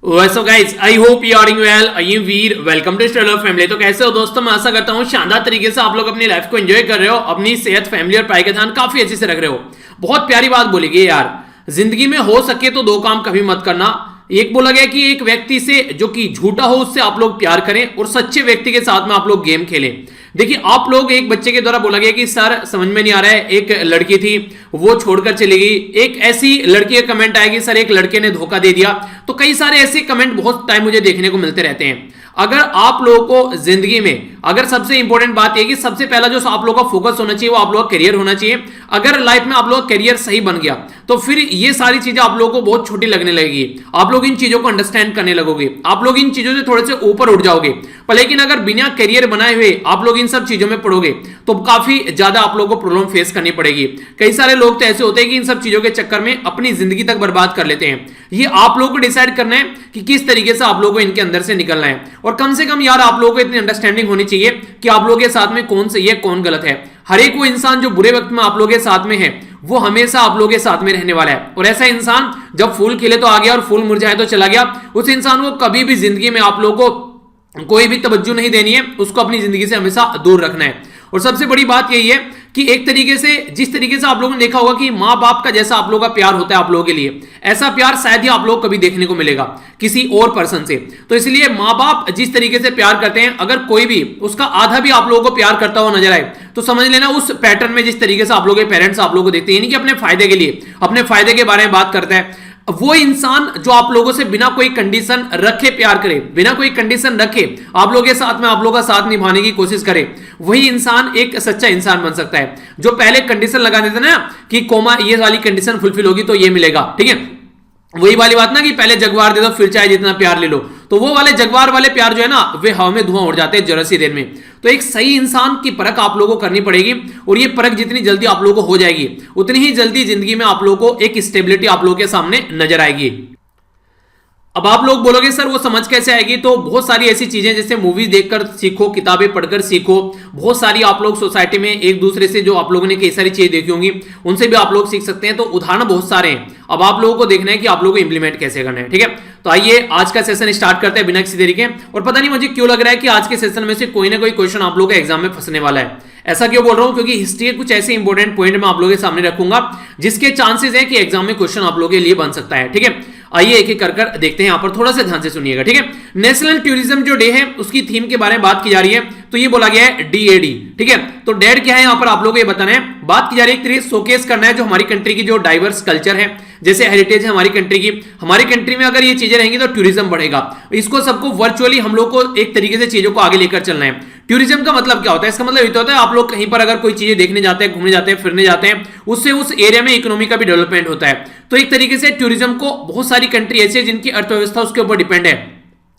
So guys I hope you are doing well. I am Veer, welcome to Study Family. तो कैसे हो दोस्तों, मैं आशा करता हूं शानदार तरीके से आप लोग अपनी लाइफ को एंजॉय कर रहे हो, अपनी सेहत, फैमिली और पढ़ाई का ध्यान काफी अच्छे से रख रहे हो। बहुत प्यारी बात बोली गई यार, जिंदगी में हो सके तो दो काम कभी मत करना। एक बोला गया कि एक व्यक्ति से जो कि झूठा हो उससे आप लोग प्यार करें और सच्चे व्यक्ति के साथ में आप लोग गेम खेलें। देखिए आप लोग, एक बच्चे के द्वारा बोला गया कि सर समझ में नहीं आ रहा है, एक लड़की थी वो छोड़कर चली गई। एक ऐसी लड़की का कमेंट आया कि सर एक लड़के ने धोखा दे दिया। तो कई सारे ऐसे कमेंट बहुत टाइम मुझे देखने को मिलते रहते हैं। अगर आप लोगों को जिंदगी में, अगर सबसे इंपॉर्टेंट बात यह कि सबसे पहला जो आप लोगों का फोकस होना चाहिए वो आप लोगों का करियर होना चाहिए। अगर लाइफ में आप लोगों का करियर सही बन गया तो फिर ये सारी चीजें आप लोगों को बहुत छोटी लगने लगेगी। आप लोग इन चीजों को अंडरस्टैंड करने लगोगे, आप लोग इन चीजों से थोड़े से ऊपर उठ जाओगे। पर लेकिन अगर बिना करियर बनाए हुए आप लोग इन सब चीजों में पड़ोगे तो काफी ज्यादा आप लोगों को प्रॉब्लम फेस करनी पड़ेगी। कई सारे लोग तो ऐसे होते हैं कि इन सब चीजों के चक्कर में अपनी जिंदगी तक बर्बाद कर लेते हैं। ये आप लोगों को डिसाइड करना है कि किस तरीके से आप लोगों को इनके अंदर से निकलना है। और कम से कम यार आप लोगों को इतनी अंडरस्टैंडिंग होनी चाहिए कि आप लोगों के साथ में कौन सही है कौन गलत है। हर एक वो इंसान जो बुरे वक्त में आप लोगों के साथ में है वो हमेशा आप लोगों के साथ में रहने वाला है। और ऐसा इंसान जब फूल खिले तो आ गया और फूल मुरझाए तो चला गया। उस इंसान को कभी भी जिंदगी में आप लोगों को कोई भी तवज्जो नहीं देनी है, उसको अपनी जिंदगी से हमेशा दूर रखना है। और सबसे बड़ी बात यही है कि एक तरीके से, जिस तरीके से आप लोगों ने देखा होगा कि माँ बाप का जैसा आप लोगों का प्यार होता है आप लोगों के लिए, ऐसा प्यार शायद ही आप लोग कभी देखने को मिलेगा किसी और पर्सन से। तो इसलिए माँ बाप जिस तरीके से प्यार करते हैं, अगर कोई भी उसका आधा भी आप लोगों को प्यार करता हुआ नजर आए तो समझ लेना उस पैटर्न में जिस तरीके से आप लोगों के पेरेंट्स आप लोगों को देखते हैं, यानी कि अपने फायदे के लिए, अपने फायदे के बारे में बात करता है, वो इंसान जो आप लोगों से बिना कोई कंडीशन रखे प्यार करे, बिना कोई कंडीशन रखे आप लोगों के साथ में आप लोगों का साथ निभाने की कोशिश करे, वही इंसान एक सच्चा इंसान बन सकता है। जो पहले कंडीशन लगा देते ना कि कोमा ये वाली कंडीशन फुलफिल होगी तो ये मिलेगा, ठीक है, वही वाली बात ना कि पहले जगवार दे दो फिर चाहे जितना प्यार ले लो, तो वो वाले जगवार वाले प्यार जो है ना वे हवा में धुआं उड़ जाते हैं जरा सी देर में। तो एक सही इंसान की परख आप लोगों को करनी पड़ेगी और ये परख जितनी जल्दी आप लोगों को हो जाएगी उतनी ही जल्दी जिंदगी में आप लोगों को एक स्टेबिलिटी आप लोगों के सामने नजर आएगी। अब आप लोग बोलोगे सर वो समझ कैसे आएगी, तो बहुत सारी ऐसी चीजें जैसे मूवीज देखकर सीखो, किताबें पढ़कर सीखो, बहुत सारी आप लोग सोसाइटी में एक दूसरे से जो आप लोगों ने कई सारी चीजें देखी होंगी उनसे भी आप लोग सीख सकते हैं। तो उदाहरण बहुत सारे हैं, अब आप लोगों को देखना है कि आप लोगों को इंप्लीमेंट कैसे करना है। ठीक है, तो आइए आज का सेशन स्टार्ट करते हैं बिना किसी देरी के। और पता नहीं मुझे क्यों लग रहा है कि आज के सेशन में से कोई ना कोई क्वेश्चन आप लोगों के एग्जाम में फंसने वाला है। ऐसा क्यों बोल रहा हूं, क्योंकि हिस्ट्री के कुछ ऐसे इंपॉर्टेंट पॉइंट मैं आप लोगों के सामने रखूंगा जिसके चांसेस है कि एग्जाम में क्वेश्चन आप लोगों के लिए बन सकता है। ठीक है, आइए एक एक कर देखते हैं। यहां पर थोड़ा सा ध्यान से सुनिएगा। ठीक है, नेशनल टूरिज्म जो डे है उसकी थीम के बारे में बात की जा रही है, तो ये बोला गया है DAD। ठीक है, तो डेड क्या है यहां पर आप लोगों को ये बताना है। बात की जा रही है एक तरीके शोकेस करना है जो हमारी कंट्री की जो डाइवर्स कल्चर है, जैसे हेरिटेज है हमारी कंट्री की, हमारी कंट्री में अगर ये चीजें रहेंगी तो टूरिज्म बढ़ेगा। इसको सबको वर्चुअली हम लोग को एक तरीके से चीजों को आगे लेकर चलना है। टूरिज्म का मतलब क्या होता है, इसका मतलब ये होता है आप लोग कहीं पर अगर कोई चीजें देखने जाते हैं, घूमने जाते हैं, फिरने जाते हैं, उससे उस एरिया में इकोनॉमी का भी डेवलपमेंट होता है। तो एक तरीके से टूरिज्म को बहुत सारी कंट्री ऐसी है जिनकी अर्थव्यवस्था उसके ऊपर डिपेंड है।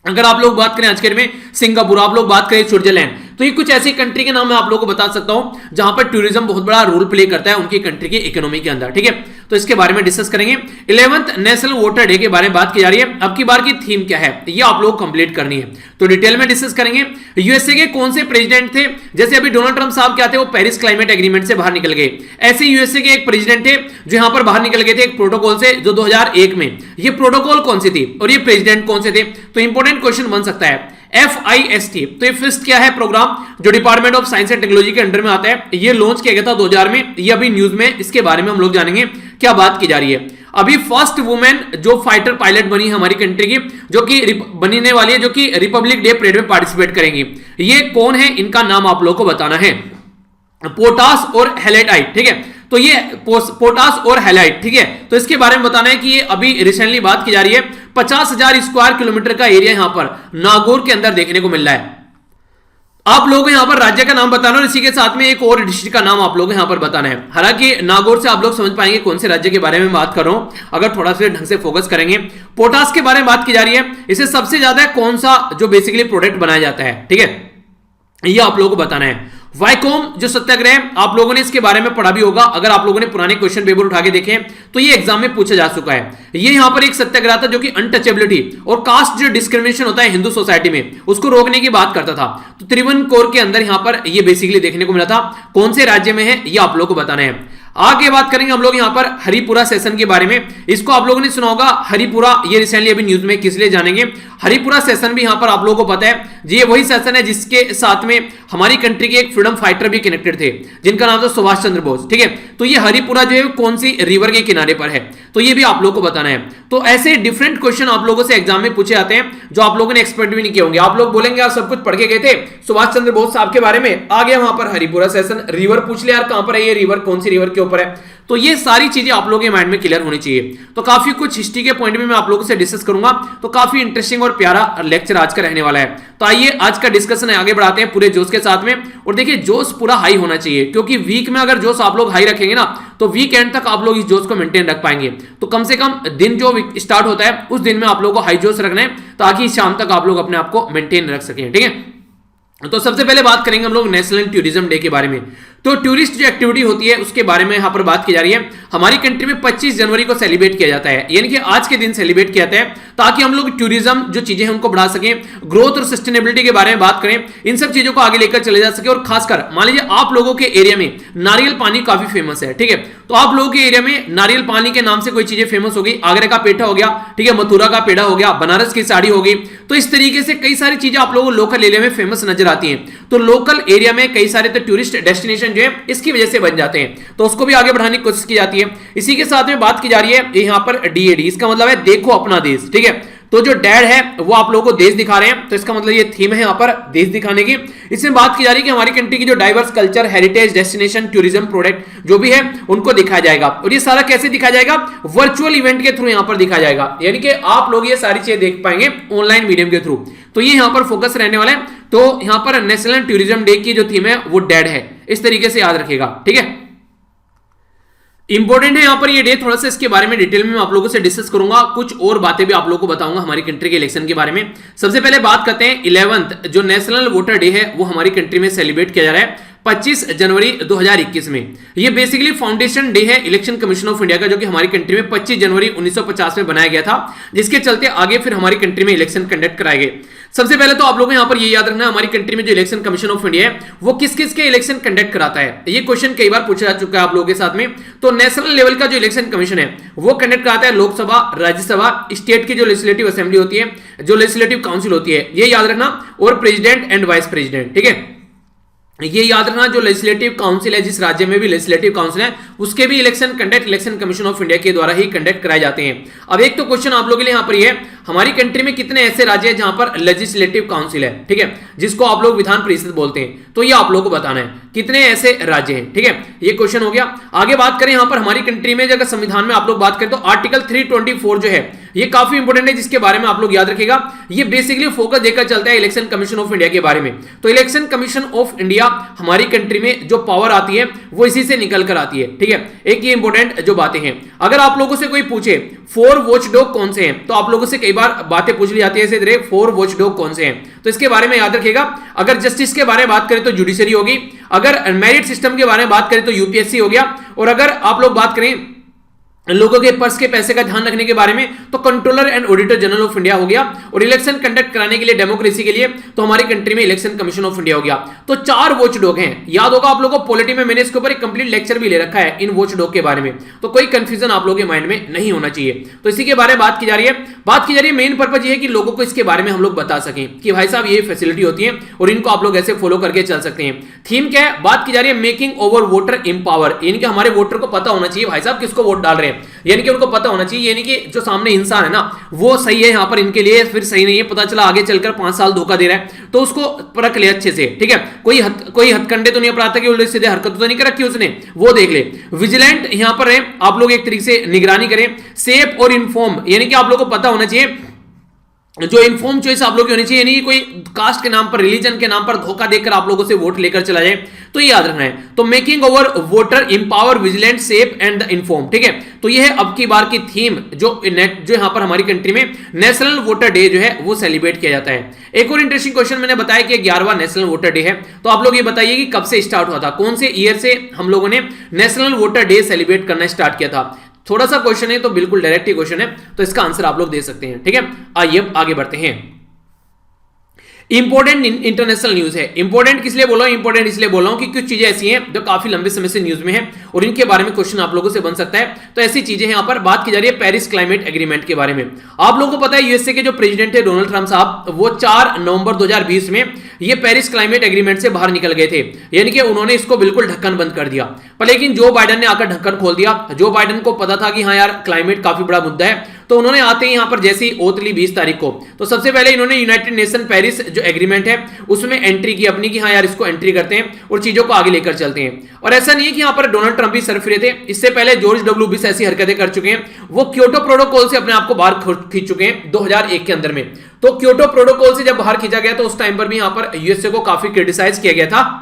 अगर आप लोग बात करें आज के में सिंगापुर, आप लोग बात करें स्विट्जरलैंड, तो ये कुछ ऐसी कंट्री के नाम मैं आप लोगों को बता सकता हूं जहां पर टूरिज्म बहुत बड़ा रोल प्ले करता है उनकी कंट्री की इकोनॉमी के अंदर। ठीक है, तो इसके बारे में डिस्कस करेंगे। 11th नेशनल वोटर डे के बारे में बात की जा रही है। अब की बार की थीम क्या है ये आप लोग कंप्लीट करनी है, तो डिटेल में डिस्कस करेंगे। यूएसए के कौन से प्रेसिडेंट थे, जैसे अभी डोनाल्ड ट्रंप साहब क्या थे, वो पेरिस क्लाइमेट एग्रीमेंट से बाहर निकल गए। ऐसे यूएसए के एक प्रेसिडेंट थे जो यहां पर बाहर निकल गए थे एक प्रोटोकॉल से, जो 2001 में। ये प्रोटोकॉल कौन सी थी और ये प्रेसिडेंट कौन से थे, तो इंपॉर्टेंट क्वेश्चन बन सकता है। FIST, तो ये फिस्ट क्या है प्रोग्राम जो department of science and technology के अंडर में आता है। ये लॉन्च किया गया था 2000 में। ये अभी न्यूज में इसके बारे में हम लोग जानेंगे क्या बात की जा रही है। अभी फर्स्ट वुमेन जो फाइटर पायलट बनी है हमारी कंट्री की, जो कि बनने वाली है, जो कि रिपब्लिक डे परेड में पार्टिसिपेट करेंगी, ये कौन है, इनका नाम आप लोग को बताना है। पोटास और हेलेटाइट। ठीक है, तो ये पोटास और हेलाइट, ठीक है, तो इसके बारे में बताना है कि ये अभी रिसेंटली बात की जा रही है 50,000 स्क्वायर किलोमीटर का एरिया यहां पर नागौर के अंदर देखने को मिल रहा है। आप लोग यहां पर राज्य का नाम बताना और इसी के साथ में एक और डिस्ट्रिक्ट का नाम आप लोग यहां पर बताना है। हालांकि नागौर से आप लोग समझ पाएंगे कौन से राज्य के बारे में बात कर रहा हूं अगर थोड़ा सा ढंग से फोकस करेंगे। पोटास के बारे में बात की जा रही है, इसे सबसे ज्यादा कौन सा जो बेसिकली प्रोडक्ट बनाया जाता है, ठीक है, ये आप लोगों को बताना है। वाइकोम जो सत्याग्रह आप लोगों ने इसके बारे में पढ़ा भी होगा, अगर आप लोगों ने पुराने क्वेश्चन पेपर उठा के देखें तो ये एग्जाम में पूछा जा चुका है। ये यहां पर एक सत्याग्रह था जो कि अनटचेबिलिटी और कास्ट जो डिस्क्रिमिनेशन होता है हिंदू सोसाइटी में उसको रोकने की बात करता था। तो त्रिवनकोर के अंदर यहां पर ये बेसिकली देखने को मिला था। कौन से राज्य में है ये आप लोग को बताना है। आगे बात करेंगे हम लोग यहां पर हरिपुरा सेशन के बारे में। इसको आप लोगों ने सुना होगा, हरिपुरा, ये रिसेंटली अभी न्यूज में किस लिए जानेंगे। हरिपुरा सेशन भी यहां पर आप लोगों को पता है, ये वही सेशन है जिसके साथ में हमारी कंट्री के एक फ्रीडम फाइटर भी कनेक्टेड थे, जिनका नाम था सुभाष चंद्र बोस। ठीक है, तो ये हरिपुरा जो है कौन सी रिवर के किनारे पर है, तो ये भी आप लोगों को बताना है। तो ऐसे डिफरेंट क्वेश्चन आप लोगों से एग्जाम में पूछे जाते हैं जो आप लोगों ने एक्सपेक्ट भी नहीं किए होंगे। आप लोग बोलेंगे यार सब कुछ पढ़ के गए थे सुभाष चंद्र बोस साहब के बारे में, आ गया वहां पर हरिपुरा सेशन, रिवर पूछ लिया यार कहां पर है ये रिवर, कौन सी रिवर के ऊपर है। तो ये सारी चीजें आप लोगों के माइंड में क्लियर होनी चाहिए। तो काफी कुछ हिस्ट्री के पॉइंट में मैं आप लोगों से डिस्कस करूंगा, तो काफी इंटरेस्टिंग और प्यारा लेक्चर आज का रहने वाला है। तो आइए आज का डिस्कशन आगे बढ़ाते हैं पूरे जोश के साथ में। और देखिए जोश पूरा हाई होना चाहिए, क्योंकि वीक में अगर जोश आप लोग हाई रखेंगे ना तो वीक एंड तक आप लोग इस जोश को मेंटेन रख पाएंगे। तो कम से कम दिन जो स्टार्ट होता है उस दिन में आप लोगों को हाई जोश रखना है, ताकि शाम तक आप लोग अपने आप को मेंटेन रख सकें। ठीक है, तो सबसे पहले बात करेंगे हम लोग नेशनल टूरिज्म डे के बारे में। तो टूरिस्ट जो एक्टिविटी होती है उसके बारे में यहां पर बात की जा रही है। हमारी कंट्री में 25 जनवरी को सेलिब्रेट किया जाता है, यानी कि आज के दिन सेलिब्रेट किया जाता है, ताकि हम लोग टूरिज्म जो चीजें हैं उनको बढ़ा सकें, ग्रोथ और सस्टेनेबिलिटी के बारे में बात करें, इन सब चीजों को आगे लेकर चले जा सके। और खासकर मान लीजिए आप लोगों के एरिया में नारियल पानी काफी फेमस है, ठीक है, तो आप लोगों के एरिया में नारियल पानी के नाम से कोई चीजें फेमस होगी, आगरा का पेठा हो गया, ठीक है, मथुरा का पेड़ा हो गया, बनारस की साड़ी होगी। तो इस तरीके से कई सारी चीजें आप लोगों को लोकल एरिया में फेमस नजर आती हैं। तो लोकल एरिया में कई सारे तो टूरिस्ट डेस्टिनेशन जो है इसकी वजह से बन जाते हैं, तो उसको भी आगे बढ़ाने की कोशिश की जाती है। इसी के साथ में बात की जा रही है यहां पर डीएडी, इसका मतलब है देखो अपना देश। ठीक है, तो जो डैड है वो आप लोगों को देश दिखा रहे हैं, तो इसका मतलब ये थीम है यहां पर देश दिखाने की। इसमें बात की जा रही है कि हमारी कंट्री की जो diverse culture, heritage, destination, tourism product जो भी है उनको दिखाया जाएगा। और ये सारा कैसे दिखाया जाएगा? वर्चुअल इवेंट के थ्रू यहां पर दिखाया जाएगा, यानी कि आप लोग ये सारी चीजें देख पाएंगे ऑनलाइन मीडियम के थ्रू। तो ये यहां पर फोकस रहने वाला है। तो यहां पर नेशनल टूरिज्म डे की जो थीम है वो डैड है, इस तरीके से याद रखिएगा। ठीक है, इंपॉर्टेंट है यहां पर ये डे, थोड़ा सा इसके बारे में डिटेल में मैं आप लोगों से डिस्कस करूंगा, कुछ और बातें भी आप लोगों को बताऊंगा हमारी कंट्री के इलेक्शन के बारे में। सबसे पहले बात करते हैं 11th जो नेशनल वोटर डे है वो हमारी कंट्री में सेलिब्रेट किया जा रहा है 25 जनवरी 2021 में। ये बेसिकली फाउंडेशन डे है इलेक्शन कमीशन ऑफ इंडिया का, जो कि हमारी कंट्री में 25 जनवरी 1950 में बनाया गया था, जिसके चलते आगे फिर हमारी कंट्री में इलेक्शन कंडक्ट कराए गए। सबसे पहले तो आप लोगों को यहां पर ये याद रखना है हमारी कंट्री में जो इलेक्शन कमीशन ऑफ इंडिया है वो किस किस के इलेक्शन कंडक्ट कराता है। ये क्वेश्चन कई बार पूछा जा चुका है आप लोगों के साथ में। तो नेशनल लेवल का जो इलेक्शन कमीशन है वो कंडक्ट कराता है लोकसभा, राज्यसभा, स्टेट की जो लेजिस्लेटिव असेंबली होती है, जो लेजिस्लेटिव काउंसिल होती है, ये याद रखना, और प्रेसिडेंट एंड वाइस प्रेसिडेंट। ठीक है, ये याद रखना, जो लेजिस्लेटिव काउंसिल है, जिस राज्य में भी लेजिस्लेटिव काउंसिल है उसके भी election conduct election commission of India के द्वारा ही कंडक्ट कराए जाते हैं। अब एक तो क्वेश्चन आप लोगों के लिए यहां पर ये है, हमारी कंट्री में कितने ऐसे राज्य हैं जहां पर लेजिस्लेटिव काउंसिल है, ठीक है, जिसको आप लोग विधान परिषद बोलते हैं, तो ये आप लोगों को बताना है कितने ऐसे राज्य हैं। ठीक है, ये क्वेश्चन हो गया। आगे बात करें यहां पर हमारी कंट्री में अगर संविधान में आप लोग बात करें तो आर्टिकल 324 जो है ये काफी इंपोर्टेंट है, जिसके बारे में आप लोग याद रखिएगा। ये बेसिकली फोकस देकर चलता है इलेक्शन कमीशन ऑफ इंडिया के बारे में। तो इलेक्शन कमीशन ऑफ इंडिया हमारी कंट्री में जो पावर आती है वो इसी से निकल कर आती है। ठीक है, एक ये इंपोर्टेंट जो बातें हैं, अगर आप लोगों से कोई पूछे 4 वॉचडॉग कौन से हैं, तो आप लोगों से कई बार बातें पूछ ली जाती है ऐसे तरह 4 वॉचडॉग कौन से हैं, तो इसके बारे में याद रखिएगा। अगर जस्टिस के बारे में बात करें तो जुडिशरी होगी, अगर मेरिट सिस्टम के बारे में बात करें तो यूपीएससी हो गया, और अगर आप लोग बात करें लोगों के पर्स के पैसे का ध्यान रखने के बारे में तो controller and auditor general of India हो गया, और इलेक्शन कंडक्ट कराने के लिए डेमोक्रेसी के लिए तो हमारी कंट्री में इलेक्शन कमीशन ऑफ इंडिया हो गया। तो 4 वॉचडॉग हैं, याद होगा आप लोगों को, पॉलिटी में मैंने इसके ऊपर एक कंप्लीट लेक्चर भी ले रखा है इन वॉचडॉग के बारे में, तो कोई कंफ्यूजन आप लोगों के माइंड में नहीं होना चाहिए। तो इसी के बारे में बात की जा रही है। बात की जा रही है मेन पर्पज ये है कि लोगों को इसके बारे में हम लोग बता सकें कि भाई साहब ये फैसिलिटी होती है और इनको आप लोग ऐसे फॉलो करके चल सकते हैं। थीम क्या है? बात की जा रही है मेकिंग ओवर वोटर एम्पावर, यानी कि हमारे वोटर को पता होना चाहिए भाई साहब किसको वोट डाल रहे हैं, यानी कि उनको पता होना चाहिए, यानी कि जो सामने इंसान है ना वो सही है यहाँ पर इनके लिए, फिर सही नहीं है, पता चला आगे चलकर 5 साल धोखा दे रहा है, तो उसको परख ले अच्छे से। ठीक है, कोई हथकंडे तो नहीं अपराध कि उल्टे सीधे हरकत तो नहीं कर रखी उसने, वो देख ले। विजिलेंट यहाँ पर है, आप लोग एक तरीके से निगरानी करें। सेफ और इन्फॉर्म, यानी कि आप लोग को पता होना चाहिए, जो इन्फॉर्म चॉइस आप लोग की होनी चाहिए, यानी कि कोई कास्ट के नाम पर, रिलीजन के नाम पर धोखा देकर आप लोगों से वोट लेकर चला जाए, तो ये याद रखना है। तो making over voter empower vigilant safe and inform. ठीक है, तो ये है अब की बार की थीम जो यहां पर हमारी कंट्री में नेशनल वोटर डे जो है वो सेलिब्रेट किया जाता है। एक और इंटरेस्टिंग क्वेश्चन मैंने बताया कि 11वां नेशनल वोटर डे है, तो आप लोग ये बताइए कि कब से स्टार्ट हुआ था, कौन से ईयर से हम लोगों ने नेशनल वोटर डे सेलिब्रेट करना स्टार्ट किया था। थोड़ा सा क्वेश्चन है तो बिल्कुल डायरेक्ट ही क्वेश्चन है, तो इसका आंसर आप लोग दे सकते हैं। ठीक है, आइए आगे बढ़ते हैं। इंपॉर्टेंट इंटरनेशनल न्यूज है। इंपॉर्टेंट किस लिए बोल रहा हूं? इंपॉर्टेंट इसलिए बोल रहा हूं कि कुछ चीजें ऐसी हैं जो काफी लंबे समय से न्यूज में है और इनके बारे में क्वेश्चन आप लोगों से बन सकता है। तो ऐसी चीजें यहां पर बात की जा रही है पेरिस क्लाइमेट एग्रीमेंट के बारे में। आप लोगों को पता है यूएसए के जो प्रेसिडेंट है डोनाल्ड ट्रंप साहब, वो 4 नवंबर 2020 में ये पेरिस क्लाइमेट एग्रीमेंट से बाहर निकल गए थे, यानी कि उन्होंने इसको बिल्कुल ढक्कन बंद कर दिया। पर लेकिन जो बाइडेन ने आकर ढक्कन खोल दिया। जो बाइडेन को पता था कि हाँ यार क्लाइमेट काफी बड़ा मुद्दा है, तो उन्होंने आते ही यहां पर जैसी ओथ ली 20 तारीख को, तो सबसे पहले इन्होंने यूनाइटेड नेशन पेरिस जो एग्रीमेंट है उसमें एंट्री की अपनी कि हाँ यार इसको एंट्री करते हैं और चीजों को आगे लेकर चलते हैं। और ऐसा नहीं है कि यहां पर डोनाल्ड ट्रंप भी सरफिरे थे, इससे पहले जॉर्ज डब्ल्यू बुश ऐसी हरकतें कर चुके हैं। वो क्योटो प्रोटोकॉल से अपने आप को बाहर खींच चुके हैं 2001 के अंदर में। तो क्योटो प्रोटोकॉल से जब बाहर खींचा गया तो उस टाइम पर भी यहां पर यूएसए को काफी क्रिटिसाइज किया गया था।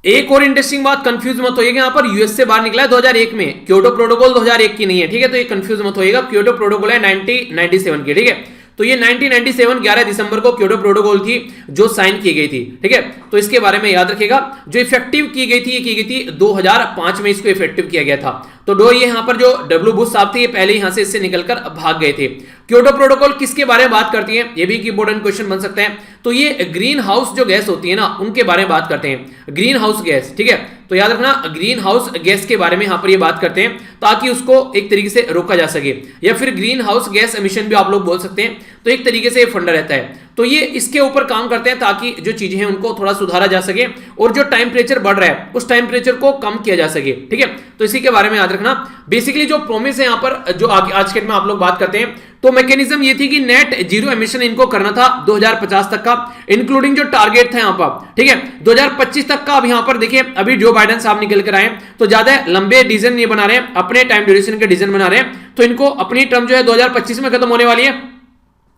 एक और इंटरेस्टिंग बात, कंफ्यूज मत होइएगा, यहां पर यूएस से बाहर निकला है 2001 में, क्योटो प्रोटोकॉल 2001 की नहीं है, ठीक है। तो ये कंफ्यूज मत होइएगा, क्योटो प्रोटोकॉल है 1997 की, ठीक है। तो ये 1997 11 दिसंबर को क्योटो प्रोटोकॉल थी जो साइन की गई थी, ठीक है। तो इसके बारे में याद रखिएगा। जो इफेक्टिव की गई थी, ये की गई थी 2005 में, इसको इफेक्टिव किया गया था। तो ये यहां पर जो डब्ल्यू बुश साहब थे ये पहले यहां से इससे निकलकर भाग गए थे। क्योटो प्रोटोकॉल किसके बारे में बात करती है, ये भी एक इंपॉर्टेंट क्वेश्चन बन सकता है। तो ये ग्रीन हाउस जो गैस होती है ना, उनके बारे में बात करते हैं, ग्रीन हाउस गैस, ठीक है। तो याद रखना ग्रीन हाउस गैस के बारे में यहां पर ये बात करते हैं ताकि उसको एक तरीके से रोका जा सके, या फिर ग्रीन हाउस गैस एमिशन भी आप लोग बोल सकते हैं। तो एक तरीके से ये फंडा रहता है। तो ये इसके ऊपर काम करते हैं ताकि जो चीजें हैं उनको थोड़ा सुधारा जा सके और जो टेम्परेचर बढ़ रहा है उस टेम्परेचर को कम किया जा सके, ठीक है। तो इसी के बारे में याद रखना। बेसिकली जो प्रोमिस है यहां पर जो आज के में आप लोग बात करते हैं, तो मैकेनिज्म ये थी कि नेट जीरो एमिशन इनको करना था 2050 तक का, इंक्लूडिंग जो टारगेट था यहां पर, ठीक है, 2025 तक का। अब यहां पर देखिए अभी जो बाइडेन साहब निकल कर आए तो ज्यादा लंबे डिसीजन नहीं बना रहे हैं, अपने टाइम ड्यूरेशन के डिसीजन बना रहे हैं। तो इनको अपनी टर्म जो है 2025 में खत्म होने वाली है।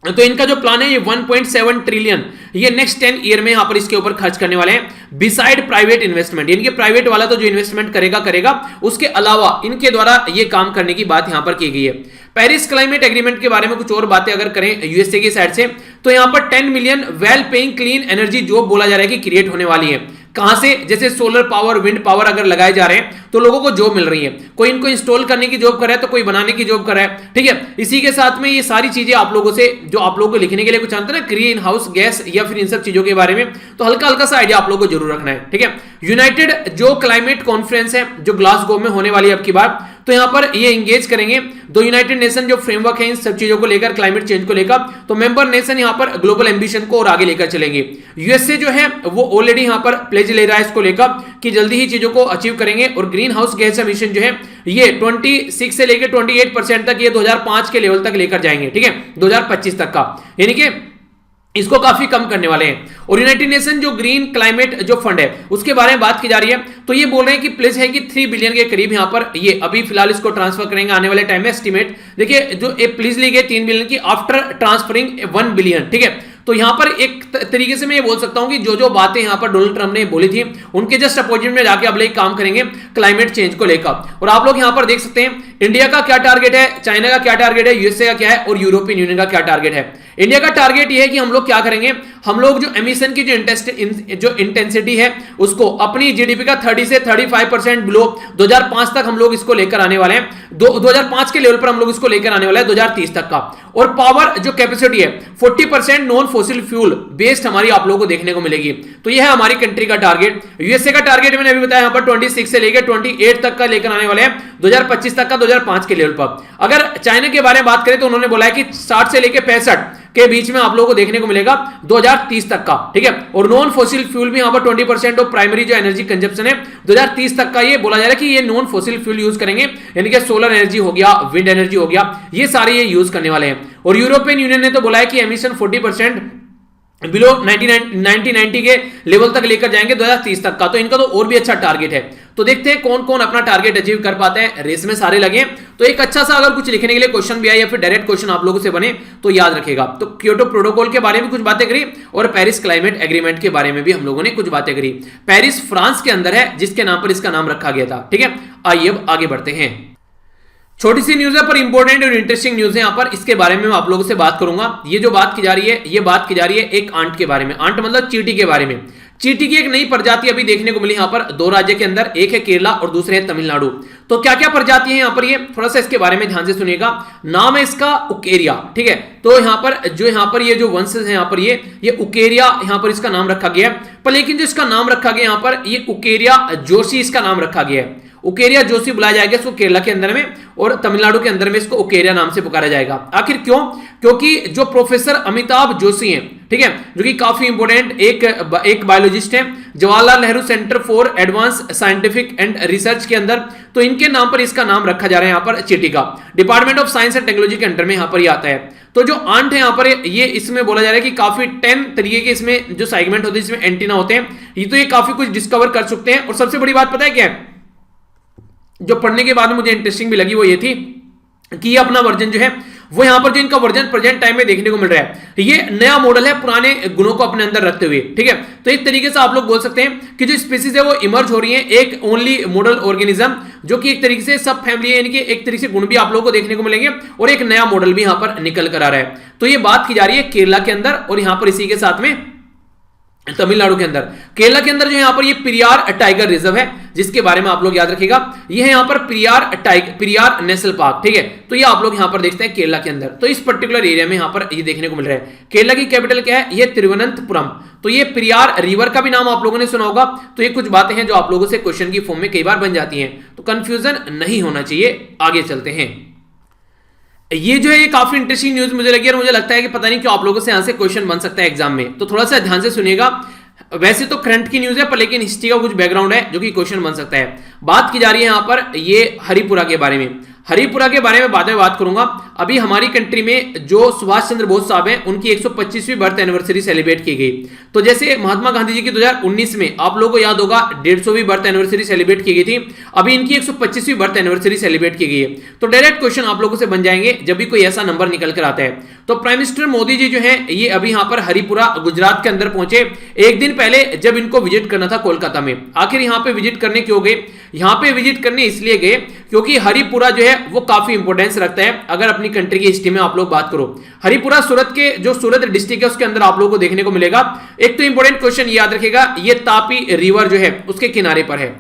तो इनका जो प्लान है ये 1.7 ट्रिलियन ये नेक्स्ट 10 ईयर में यहां पर इसके ऊपर खर्च करने वाले हैं, बिसाइड प्राइवेट इन्वेस्टमेंट। यानी कि प्राइवेट वाला तो जो इन्वेस्टमेंट करेगा, उसके अलावा इनके द्वारा ये काम करने की बात यहां पर की गई है। पेरिस क्लाइमेट एग्रीमेंट के बारे में कुछ और बातें अगर करें यूएसए की साइड से, तो यहां पर 10 million well paying clean energy job बोला जा रहा है कि क्रिएट होने वाली है। कहां से? जैसे सोलर पावर, विंड पावर अगर लगाए जा रहे हैं तो लोगों को जॉब मिल रही है, कोई इनको इंस्टॉल करने की जॉब कर रहा है तो कोई बनाने की जॉब कर रहा है, ठीक है। इसी के साथ में ये सारी चीजें आप लोगों से जो आप लोगों को लिखने के लिए कुछ आता है ना, ग्रीन हाउस गैस या फिर इन सब चीजों के बारे में, तो हल्का हल्का सा आइडिया आप लोगों को जरूर रखना है, ठीक है। यूनाइटेड जो क्लाइमेट कॉन्फ्रेंस है जो ग्लासगो में होने वाली है अब की बार, तो यहां पर ये एंगेज करेंगे दो यूनाइटेड नेशन जो फ्रेमवर्क है इन सब चीजों को लेकर, क्लाइमेट चेंज को लेकर। तो मेंबर नेशन यहां पर ग्लोबल एम्बिशन को और आगे लेकर चलेंगे। यूएसए जो है वो ऑलरेडी यहां पर प्लेज ले रहा है इसको लेकर कि जल्दी ही चीजों को अचीव करेंगे और ग्रीन हाउस गैस एमिशन जो है ये 26 से लेकर 28% तक ये 2005 के लेवल तक लेकर जाएंगे, ठीक है, 2025 तक का, यानी कि इसको काफी कम करने वाले हैं। और यूनाइटेड नेशन जो ग्रीन क्लाइमेट जो फंड है उसके बारे में बात की जा रही है, तो ये बोल रहे हैं कि प्लेज है कि 3 बिलियन के करीब यहां पर ये अभी फिलहाल इसको ट्रांसफर करेंगे आने वाले टाइम में। एस्टिमेट देखिए जो ये प्लीज ली गई 3 बिलियन की आफ्टर ट्रांसफरिंग 1 बिलियन, ठीक है। तो यहां पर एक तरीके से मैं ये बोल सकता हूं कि जो जो बातें यहां पर डोनाल्ड ट्रंप ने बोली थी उनके जस्ट अपोजिट में जाके अब लोग काम करेंगे क्लाइमेट चेंज को लेकर। और आप लोग यहां पर देख सकते हैं इंडिया का क्या टारगेट है, चाइना का क्या टारगेट है, यूएसए का क्या है और यूरोपियन यूनियन का क्या टारगेट है। इंडिया का टारगेट यह है कि हम लोग क्या करेंगे, हम लोग जो एमिशन की जो इंटेंसिटी है उसको अपनी जीडीपी का 30 से 35% बिलो 2005 तक हम लोग इसको लेकर आने वाले हैं। 2005 के लेवल पर हम लोग इसको लेकर आने वाले हैं 2030 तक का। और पावर जो कैपेसिटी है 40% नॉन फॉसिल फ्यूल बेस्ड हमारी आप लोगों को देखने को मिलेगी। तो यह है हमारी कंट्री का टारगेट। यूएसए का टारगेट मैंने अभी बताया यहां पर 26 से लेकर 28 तक का लेकर आने वाले हैं 2025 तक का 2005 के लेवल पर। अगर चाइना के बारे में बात करें तो उन्होंने बोला है कि 60 से लेकर 65 के बीच में आप लोगों को देखने को मिलेगा 2030 तक का, ठीक है। और नॉन फॉसिल फ्यूल भी यहां पर 20% ऑफ प्राइमरी जो एनर्जी कंजप्शन है 2030 तक का ये बोला जा रहा है कि ये नॉन फॉसिल फ्यूल यूज करेंगे, यानी कि सोलर एनर्जी हो गया, विंड एनर्जी हो गया, ये सारे ये यूज करने वाले हैं। और यूरोपियन यूनियन ने तो बोला है कि एमिशन 40% बिलो 1990 के लेवल तक लेकर जाएंगे 2030 तक का। तो इनका तो और भी अच्छा टारगेट है। तो देखते हैं कौन कौन अपना टारगेट अचीव कर पाते हैं। रेस में सारे लगे, तो एक अच्छा सा अगर कुछ लिखने के लिए क्वेश्चन भी आए या फिर डायरेक्ट क्वेश्चन आप लोगों से बने तो याद रखेगा। तो क्योटो प्रोटोकॉल के बारे में कुछ बातें करी और पेरिस क्लाइमेट एग्रीमेंट के बारे में भी हम लोगों ने कुछ बातें करी। पेरिस फ्रांस के अंदर है जिसके नाम पर इसका नाम रखा गया था, ठीक है। आइए अब आगे बढ़ते हैं। छोटी सी न्यूज है पर इंपॉर्टेंट और इंटरेस्टिंग न्यूज है यहां पर, इसके बारे में मैं आप लोगों से बात करूंगा। ये जो बात की जा रही है ये बात की जा रही है एक आंट के बारे में। आंट मतलब चींटी के बारे में। चींटी की एक नई प्रजाति अभी देखने को मिली यहाँ पर दो राज्य के अंदर, एक है केरला और दूसरे है तमिलनाडु। तो क्या क्या प्रजाति है यहाँ पर, ये थोड़ा सा इसके बारे में ध्यान से सुनिएगा। नाम है इसका उकेरिया, ठीक है। तो यहाँ पर ये जो वंशज है यहाँ पर ये उकेरिया यहाँ पर इसका नाम रखा गया है। पर लेकिन जो इसका नाम रखा गया यहाँ पर ये उकेरिया जोशी इसका नाम रखा गया है। उकेरिया जोशी बुलाया जाएगा इसको केरला के अंदर में, और तमिलनाडु के अंदर में इसको उकेरिया नाम से पुकारा जाएगा। आखिर क्यों? क्योंकि जो प्रोफेसर अमिताभ जोशी हैं, ठीक है, जो कि काफी इंपोर्टेंट एक बायोलॉजिस्ट हैं Jawaharlal Nehru centre for advance scientific and research के अंदर, तो इनके नाम पर इसका नाम रखा जा रहा है यहाँ पर चींटी का। Department of science and technology के अंडर में यहाँ पर ये आता है। तो जो आंट है यहाँ पर ये इसमें बोला जा रहा है कि काफी 10 तरीके के इसमें जो सेगमेंट होते हैं, इसमें एंटीना होते हैं, ये तो ये काफी कुछ डिस्कवर कर सकते हैं। और सबसे बड़ी बात पता है क्या है, जो पढ़ने के बाद मुझे इंटरेस्टिंग भी लगी वो ये थी कि ये अपना वर्जन जो है वो यहाँ पर जो इनका वर्जन प्रेजेंट टाइम में देखने को मिल रहा है, ये नया मॉडल है पुराने गुणों को अपने अंदर रखते हुए, ठीक है। तो एक तरीके से आप लोग बोल सकते हैं कि जो स्पीसीज है वो इमर्ज हो रही है एक ओनली मॉडल ऑर्गेनिज्म, जो कि एक तरीके से सब फैमिली है, यानी कि एक तरीके से गुण भी आप लोगों को देखने को मिलेंगे और एक नया मॉडल भी यहाँ पर निकल कर आ रहा है। तो ये बात की जा रही है केरला के अंदर, और यहाँ पर इसी के साथ में तमिलनाडु के अंदर। केरला के अंदर जो यहाँ पर ये पेरियार टाइगर रिजर्व है, जिसके बारे में आप लोग याद रखिएगा, ये है यहाँ पर पेरियार नेशनल पार्क, ठीक है। तो ये आप लोग यहाँ पर देखते हैं केरला के अंदर। तो इस पर्टिकुलर एरिया में यहाँ पर ये देखने को मिल रहा है। केरला की कैपिटल क्या है, ये तिरुवनंतपुरम। तो ये पेरियार रिवर का भी नाम आप लोगों ने सुना होगा। तो ये कुछ बातें हैं जो आप लोगों से क्वेश्चन की फॉर्म में कई बार बन जाती हैं, तो कंफ्यूजन नहीं होना चाहिए। आगे चलते हैं। ये जो है ये काफी इंटरेस्टिंग न्यूज मुझे लगी, और मुझे लगता है कि पता नहीं क्यों आप लोगों से यहां से क्वेश्चन बन सकता है एग्जाम में, तो थोड़ा सा ध्यान से सुनिएगा। वैसे तो करंट की न्यूज है, पर लेकिन हिस्ट्री का कुछ बैकग्राउंड है जो कि क्वेश्चन बन सकता है। बात की जा रही है यहां पर ये हरिपुरा के बारे में। हरिपुरा के बारे में बाद में बात करूंगा। अभी हमारी कंट्री में जो सुभाष चंद्र बोस साहब हैं, उनकी 125वीं बर्थ एनिवर्सरी सेलिब्रेट की गई। तो जैसे महात्मा गांधी जी की 2019 में आप लोगों को याद होगा 150वीं बर्थ एनिवर्सरी सेलिब्रेट की गई थी, अभी इनकी 125वीं बर्थ एनिवर्सरी सेलिब्रेट की गई है। तो डायरेक्ट क्वेश्चन आप लोगों से बन जाएंगे जब भी कोई ऐसा नंबर निकल कर आता है। तो प्राइम मिनिस्टर मोदी जी जो है ये अभी यहाँ पर हरिपुरा गुजरात के अंदर पहुंचे एक दिन पहले, जब इनको विजिट करना था कोलकाता में। आखिर यहाँ पे विजिट करने क्यों गए? यहाँ पे विजिट करने इसलिए गए क्योंकि हरिपुरा जो है वो काफी इंपोर्टेंस रखता है। अगर अपनी कंट्री की हिस्ट्री में आप लोग बात करो, हरिपुरा सूरत डिस्ट्रिक्ट है उसके अंदर आप लोगों को देखने को मिलेगा। एक तो इंपोर्टेंट क्वेश्चन याद रखिएगा, ये तापी रिवर जो है उसके किनारे पर है।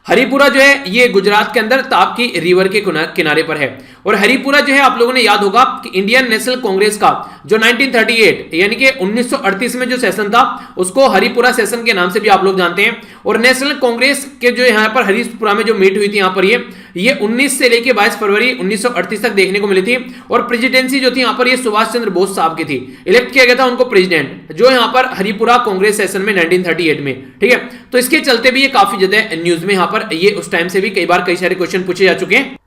हरिपुरा जो है ये गुजरात के अंदर तापी रिवर के किनारे पर है। और हरिपुरा जो है आप लोगों ने याद होगा कि इंडियन नेशनल कांग्रेस का जो 1938 यानी कि 1938 में जो सेशन था उसको हरिपुरा सेशन के नाम से भी आप लोग जानते हैं। और नेशनल कांग्रेस के जो यहाँ पर हरिपुरा में जो मीट हुई थी यहाँ पर ये 19 से लेके 22 फरवरी 1938 तक देखने को मिली थी। और प्रेसिडेंसी जो थी यहाँ पर ये सुभाष चंद्र बोस साहब की थी, इलेक्ट किया गया था उनको प्रेसिडेंट, जो यहाँ पर हरिपुरा कांग्रेस सेशन में 1938 में, ठीक है। तो इसके चलते भी ये काफी ज्यादा न्यूज में यहाँ पर ये उस टाइम से भी कई सारे क्वेश्चन पूछे जा चुके हैं।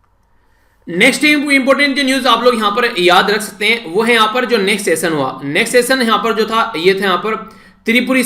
नेक्स्ट इंपोर्टेंट जो न्यूज आप लोग यहाँ पर याद रख सकते हैं वो है यहाँ पर जो नेक्स्ट सेशन हुआ। नेक्स्ट सेशन यहाँ पर जो था ये था यहाँ पर त्रिपुरी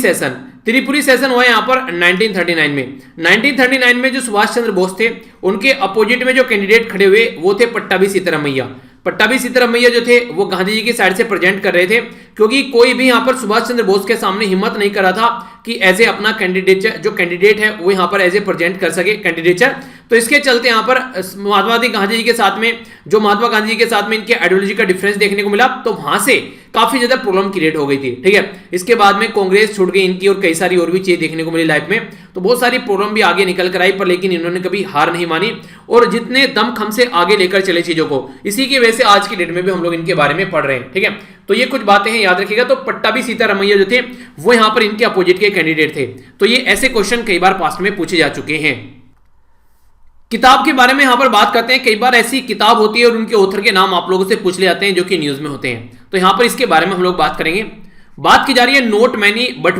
सेशन हुआ यहाँ पर 1939 में। 1939 में जो सुभाष चंद्र बोस थे उनके अपोजिट में जो कैंडिडेट खड़े हुए वो थे पट्टाभी सीतारामैया। पट्टाभी सीतारामैया जो थे वो गांधी जी की साइड से प्रेजेंट कर रहे थे, क्योंकि कोई भी यहाँ पर सुभाष चंद्र बोस के सामने हिम्मत नहीं कर रहा था कि एज ए अपना कैंडिडेट है वो यहाँ पर एज ए प्रेजेंट कर सके कैंडिडेचर। तो इसके चलते यहाँ पर महात्मा गांधी जी के साथ में इनके आइडियोलॉजी का डिफरेंस देखने को मिला, तो वहां से काफी ज्यादा प्रॉब्लम क्रिएट हो गई थी, ठीक है। इसके बाद में कांग्रेस छूट गई इनकी और कई सारी और भी चीजें देखने को मिली लाइफ में, तो बहुत सारी प्रॉब्लम भी आगे निकल कर आई, पर लेकिन इन्होंने कभी हार नहीं मानी और जितने दमखम से आगे लेकर चले चीजों को, इसी की वजह से आज की डेट में भी हम लोग इनके बारे में पढ़ रहे हैं, ठीक है। तो ये कुछ बातें हैं याद रखिएगा। तो पट्टाभी सीतारामैया जो थे वो यहाँ पर इनके अपोजिट के कैंडिडेट थे। तो ये ऐसे क्वेश्चन कई बार पास्ट में पूछे जा चुके हैं। किताब के बारे में यहां पर बात करते हैं। कई बार ऐसी किताब होती है और उनके ऑथर के नाम आप लोगों से पूछ ले जाते हैं जो कि न्यूज में होते हैं, तो यहां पर इसके बारे में हम लोग बात करेंगे। बात की जा रही है नोट मैनी बट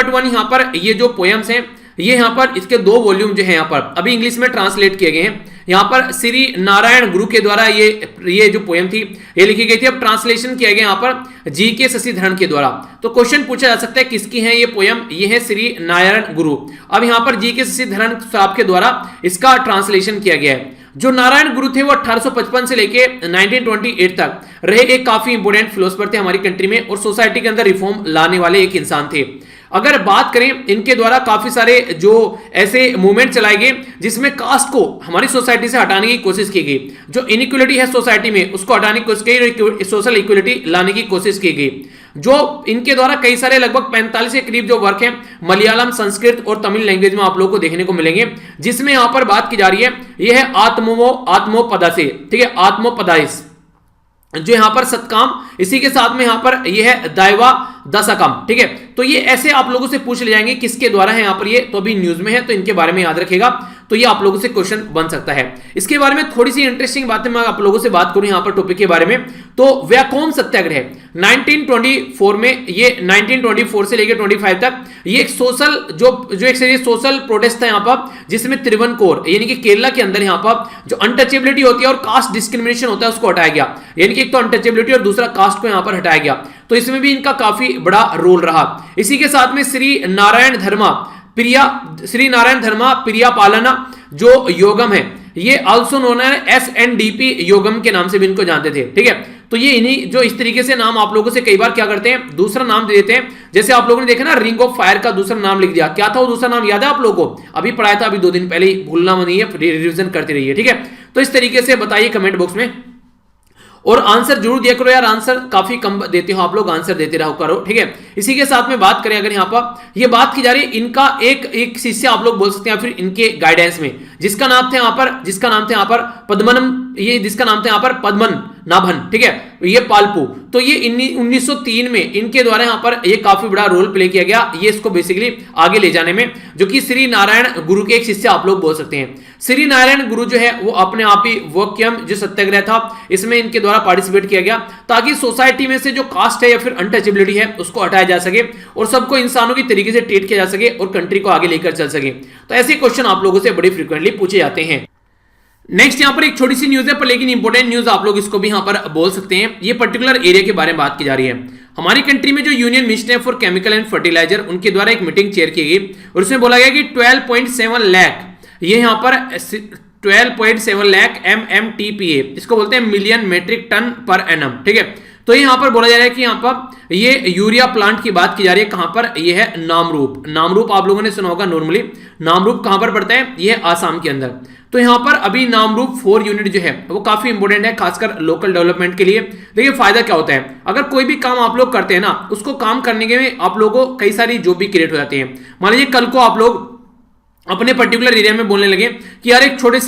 वन। यहां पर ये जो पोएम्स हैं ये यहाँ पर इसके 2 वॉल्यूम जो है यहाँ पर अभी इंग्लिश में ट्रांसलेट किए गए हैं। यहाँ पर श्री नारायण गुरु के द्वारा ये जो पोएम थी ये लिखी गई थी, अब ट्रांसलेशन किया गया यहाँ पर जीके शशिधरन के द्वारा। तो क्वेश्चन पूछा जा सकता है किसकी है ये पोएम, ये है श्री नारायण गुरु। अब यहाँ पर जीके शशिधरन साहब के द्वारा इसका ट्रांसलेशन किया गया है। जो नारायण गुरु थे वो 1855 से लेके 1928 तक रहे एक काफी इंपोर्टेंट फिलोसफर थे हमारी कंट्री में और सोसाइटी के अंदर रिफॉर्म लाने वाले एक इंसान थे। अगर बात करें इनके द्वारा काफी सारे जो ऐसे मूवमेंट चलाए गए जिसमें कास्ट को हमारी सोसाइटी से हटाने की कोशिश की गई, जो इनइक्वलिटी है सोसाइटी में उसको हटाने की कोशिश की, सोशल इक्वलिटी लाने की कोशिश की गई। जो इनके द्वारा कई सारे लगभग 45 के करीब जो वर्क है मलयालम, संस्कृत और तमिल लैंग्वेज में आप लोगों को देखने को मिलेंगे, जिसमें यहां पर बात की जा रही है यह है आत्मोपदा से, ठीक है, आत्मोपदाइस, जो यहां पर सतकाम, इसी के साथ में यहां पर यह है दैवा दशकम, ठीक है। तो ये ऐसे आप लोगों से पूछ ले जाएंगे किसके द्वारा है यहां पर, ये तो अभी न्यूज में है तो इनके बारे में याद रखेगा, तो ये आप लोगों से क्वेश्चन बन सकता है। इसके बारे में थोड़ी सी इंटरेस्टिंग बातें मैं आप लोगों से बात करूं यहां पर टॉपिक के बारे में, तो व्याकोम सत्याग्रह 1924 में, ये 1924 से लेकर 25 तक ये एक सोशल जो एक सोशल प्रोटेस्ट था यहां पर, जिसमें त्रिवनकोर यानी कि केरला के अंदर यहां पर जो अनटचेबिलिटी होती है और कास्ट डिस्क्रिमिनेशन होता है उसको हटाया गया, यानी कि एक तो अनटचेबिलिटी और दूसरा कास्ट को यहां पर हटाया गया, तो इसमें भी इनका काफी बड़ा रोल रहा। इसी के साथ में श्री नारायण धर्मा प्रिया पालना जो योगम है, ये आल्सो नोन है SNDP योगम के नाम से भी इनको जानते थे, ठीक है। तो ये इन्हीं जो इस तरीके से नाम आप लोगों से कई बार क्या करते हैं, दूसरा नाम दे देते हैं, जैसे आप लोगों ने देखा ना रिंग ऑफ फायर का दूसरा नाम लिख दिया, क्या था वो दूसरा नाम, याद है आप लोगों को, अभी पढ़ाया था, अभी 2 दिन पहले ही, भूलना नहीं है, रिविजन करते रहिए, ठीक है। तो इस तरीके से बताइए कमेंट बॉक्स में, और आंसर जरूर दिया करो यार, आंसर काफी कम देते हो आप लोग, आंसर देते रहो करो, ठीक है। इसी के साथ में बात करें अगर यहाँ पर ये बात की जा रही है इनका एक शिष्य आप लोग बोल सकते हैं, फिर इनके गाइडेंस में जिसका नाम था यहाँ पर पद्मनम, ये जिसका नाम था यहाँ पर पद्मन नाभन, ठीक है, ये पालपू, तो ये 1903 में इनके द्वारा यहाँ पर ये काफी बड़ा रोल प्ले किया गया, ये इसको बेसिकली आगे ले जाने में, जो कि श्री नारायण गुरु के एक शिष्य आप लोग बोल सकते हैं। श्री नारायण गुरु जो है वो अपने आप ही वोक्यम जो सत्याग्रह था इसमें इनके द्वारा पार्टिसिपेट किया गया, ताकि सोसाइटी में से जो कास्ट है या फिर अनटचेबिलिटी है उसको हटाया जा सके और सबको इंसानों की तरीके से ट्रीट किया जा सके और कंट्री को आगे लेकर चल सके। तो ऐसे क्वेश्चन आप लोगों से बड़ी फ्रीक्वेंटली पूछे जाते हैं। नेक्स्ट यहां पर एक छोटी सी न्यूज है पर लेकिन इंपॉर्टेंट न्यूज आप लोग इसको भी यहां पर बोल सकते हैं। ये पर्टिकुलर एरिया के बारे में बात की जा रही है। हमारी कंट्री में जो union minister for chemical and fertiliser, उनके द्वारा एक मीटिंग चेयर की गई और उसमें बोला गया कि 12.7 लाख, ये यहां पर 12.7 लाख MMTPA, इसको बोलते हैं million metric ton per annum, ठीक है। तो यहां पर बोला जा रहा है कि यहां पर ये यूरिया प्लांट की बात की जा रही है, कहां पर, ये है नामरूप। नामरूप आप लोगों ने सुना होगा नॉर्मली, नामरूप कहां पर पड़ता है, ये आसाम के अंदर। तो यहां पर अभी नामरूप 4 यूनिट जो है वो काफी इंपॉर्टेंट है, खासकर लोकल डेवलपमेंट के लिए। देखिए फायदा क्या होता है, अगर कोई भी काम आप लोग करते हैं ना, उसको काम करने के में आप लोगों को कई सारी जॉब भी क्रिएट हो जाती है। मान लीजिए कल को आप लोग अपने पर्टिकुलर एरिया में बोलने लगे कि यार एक छोटा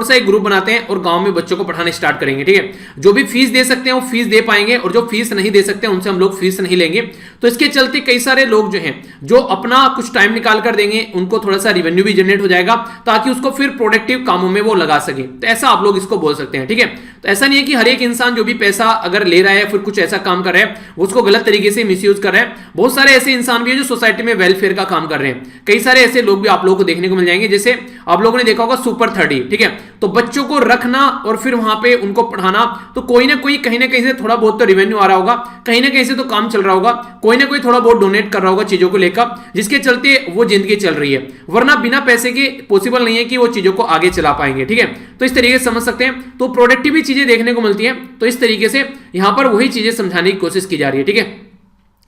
सा एक ग्रुप बनाते हैं और गांव में बच्चों को पढ़ाने स्टार्ट करेंगे, ठीक है। जो भी फीस दे सकते हैं वो फीस दे पाएंगे और जो फीस नहीं दे सकते हैं उनसे हम लोग फीस नहीं लेंगे। तो इसके चलते कई सारे लोग जो हैं जो अपना कुछ टाइम निकाल कर देंगे, उनको थोड़ा सा रेवेन्यू भी जनरेट हो जाएगा ताकि उसको फिर प्रोडक्टिव कामों में वो लगा सके। तो ऐसा आप लोग इसको बोल सकते हैं, ठीक है। तो ऐसा नहीं है कि हर एक इंसान जो भी पैसा अगर ले रहा है फिर कुछ ऐसा काम कर रहा है उसको गलत तरीके से मिसयूज कर रहा है। बहुत सारे ऐसे इंसान भी है जो सोसाइटी में वेलफेयर का काम कर रहे हैं। कई सारे ऐसे लोग भी आप लोगों को देखने को मिल जाएंगे, जैसे आप लोगों ने देखा होगा सुपर 30, ठीक है। तो बच्चों को रखना और फिर वहां पे उनको पढ़ाना, तो कोई ना कोई कहीं ना कहीं से थोड़ा बहुत तो रेवेन्यू आ रहा होगा, कहीं ना कहीं से तो काम चल रहा होगा, कोई ना कोई थोड़ा बहुत डोनेट कर रहा होगा चीजों को लेकर, जिसके चलते वो जिंदगी चल रही है। वरना बिना पैसे के पॉसिबल नहीं है कि वो चीजों को आगे चला पाएंगे, ठीक है। तो इस तरीके से समझ सकते हैं। तो प्रोडक्टिव भी चीजें देखने को मिलती है। तो इस तरीके से यहां पर वही चीजें समझाने की कोशिश की जा रही है, ठीक है।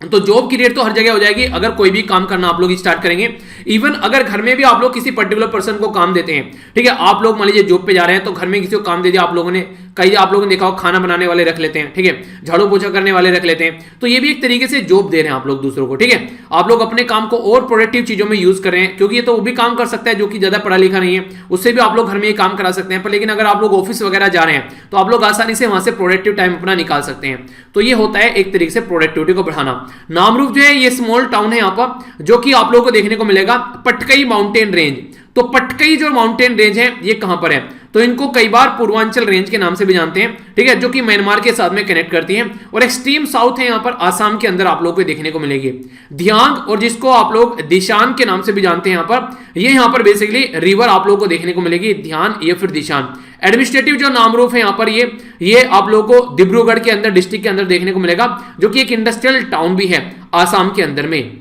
तो जॉब क्रिएट तो हर जगह हो जाएगी अगर कोई भी काम करना आप लोग स्टार्ट करेंगे। इवन अगर घर में भी आप लोग किसी पर्टिकुलर पर्सन को काम देते हैं, ठीक है, आप लोग मान लीजिए जॉब पे जा रहे हैं तो घर में किसी को काम दे दिया आप लोगों ने, कई आप लोगों ने देखा हो खाना बनाने वाले रख लेते हैं, ठीक है, झाड़ू पोछा करने वाले रख लेते हैं। तो ये भी एक तरीके से जॉब दे रहे हैं आप लोग दूसरों को, ठीक है। आप लोग अपने काम को और प्रोडक्टिव चीजों में यूज कर रहे हैं, क्योंकि ये तो वो भी काम कर सकता है जो कि ज्यादा पढ़ा लिखा नहीं है, उससे भी आप लोग घर में ये काम करा सकते हैं। पर लेकिन अगर आप लोग ऑफिस वगैरह जा रहे हैं तो आप लोग आसानी से वहां से प्रोडक्टिव टाइम अपना निकाल सकते हैं। तो ये होता है एक तरीके से प्रोडक्टिविटी को बढ़ाना। नामरूप जो है ये स्मॉल टाउन है यहाँ पर, जो कि आप लोगों को देखने को मिलेगा पटकई माउंटेन रेंज। तो पटकई जो माउंटेन रेंज है ये कहां पर है, तो इनको कई बार पूर्वांचल रेंज के नाम से भी जानते हैं, ठीक है, जो कि म्यांमार के साथ में कनेक्ट करती है। और एक्सट्रीम साउथ है यहाँ पर आसाम के अंदर आप लोगों को देखने को मिलेगी धियांग, और जिसको आप लोग दिशान के नाम से भी जानते हैं यहाँ पर। ये यहाँ पर बेसिकली रिवर आप लोगों को देखने को मिलेगी, ध्यान या फिर दिशान। एडमिनिस्ट्रेटिव जो नामरूप है यहाँ पर ये आप लोगों को डिब्रूगढ़ के अंदर डिस्ट्रिक्ट के अंदर देखने को मिलेगा, जो कि एक इंडस्ट्रियल टाउन भी है आसाम के अंदर में।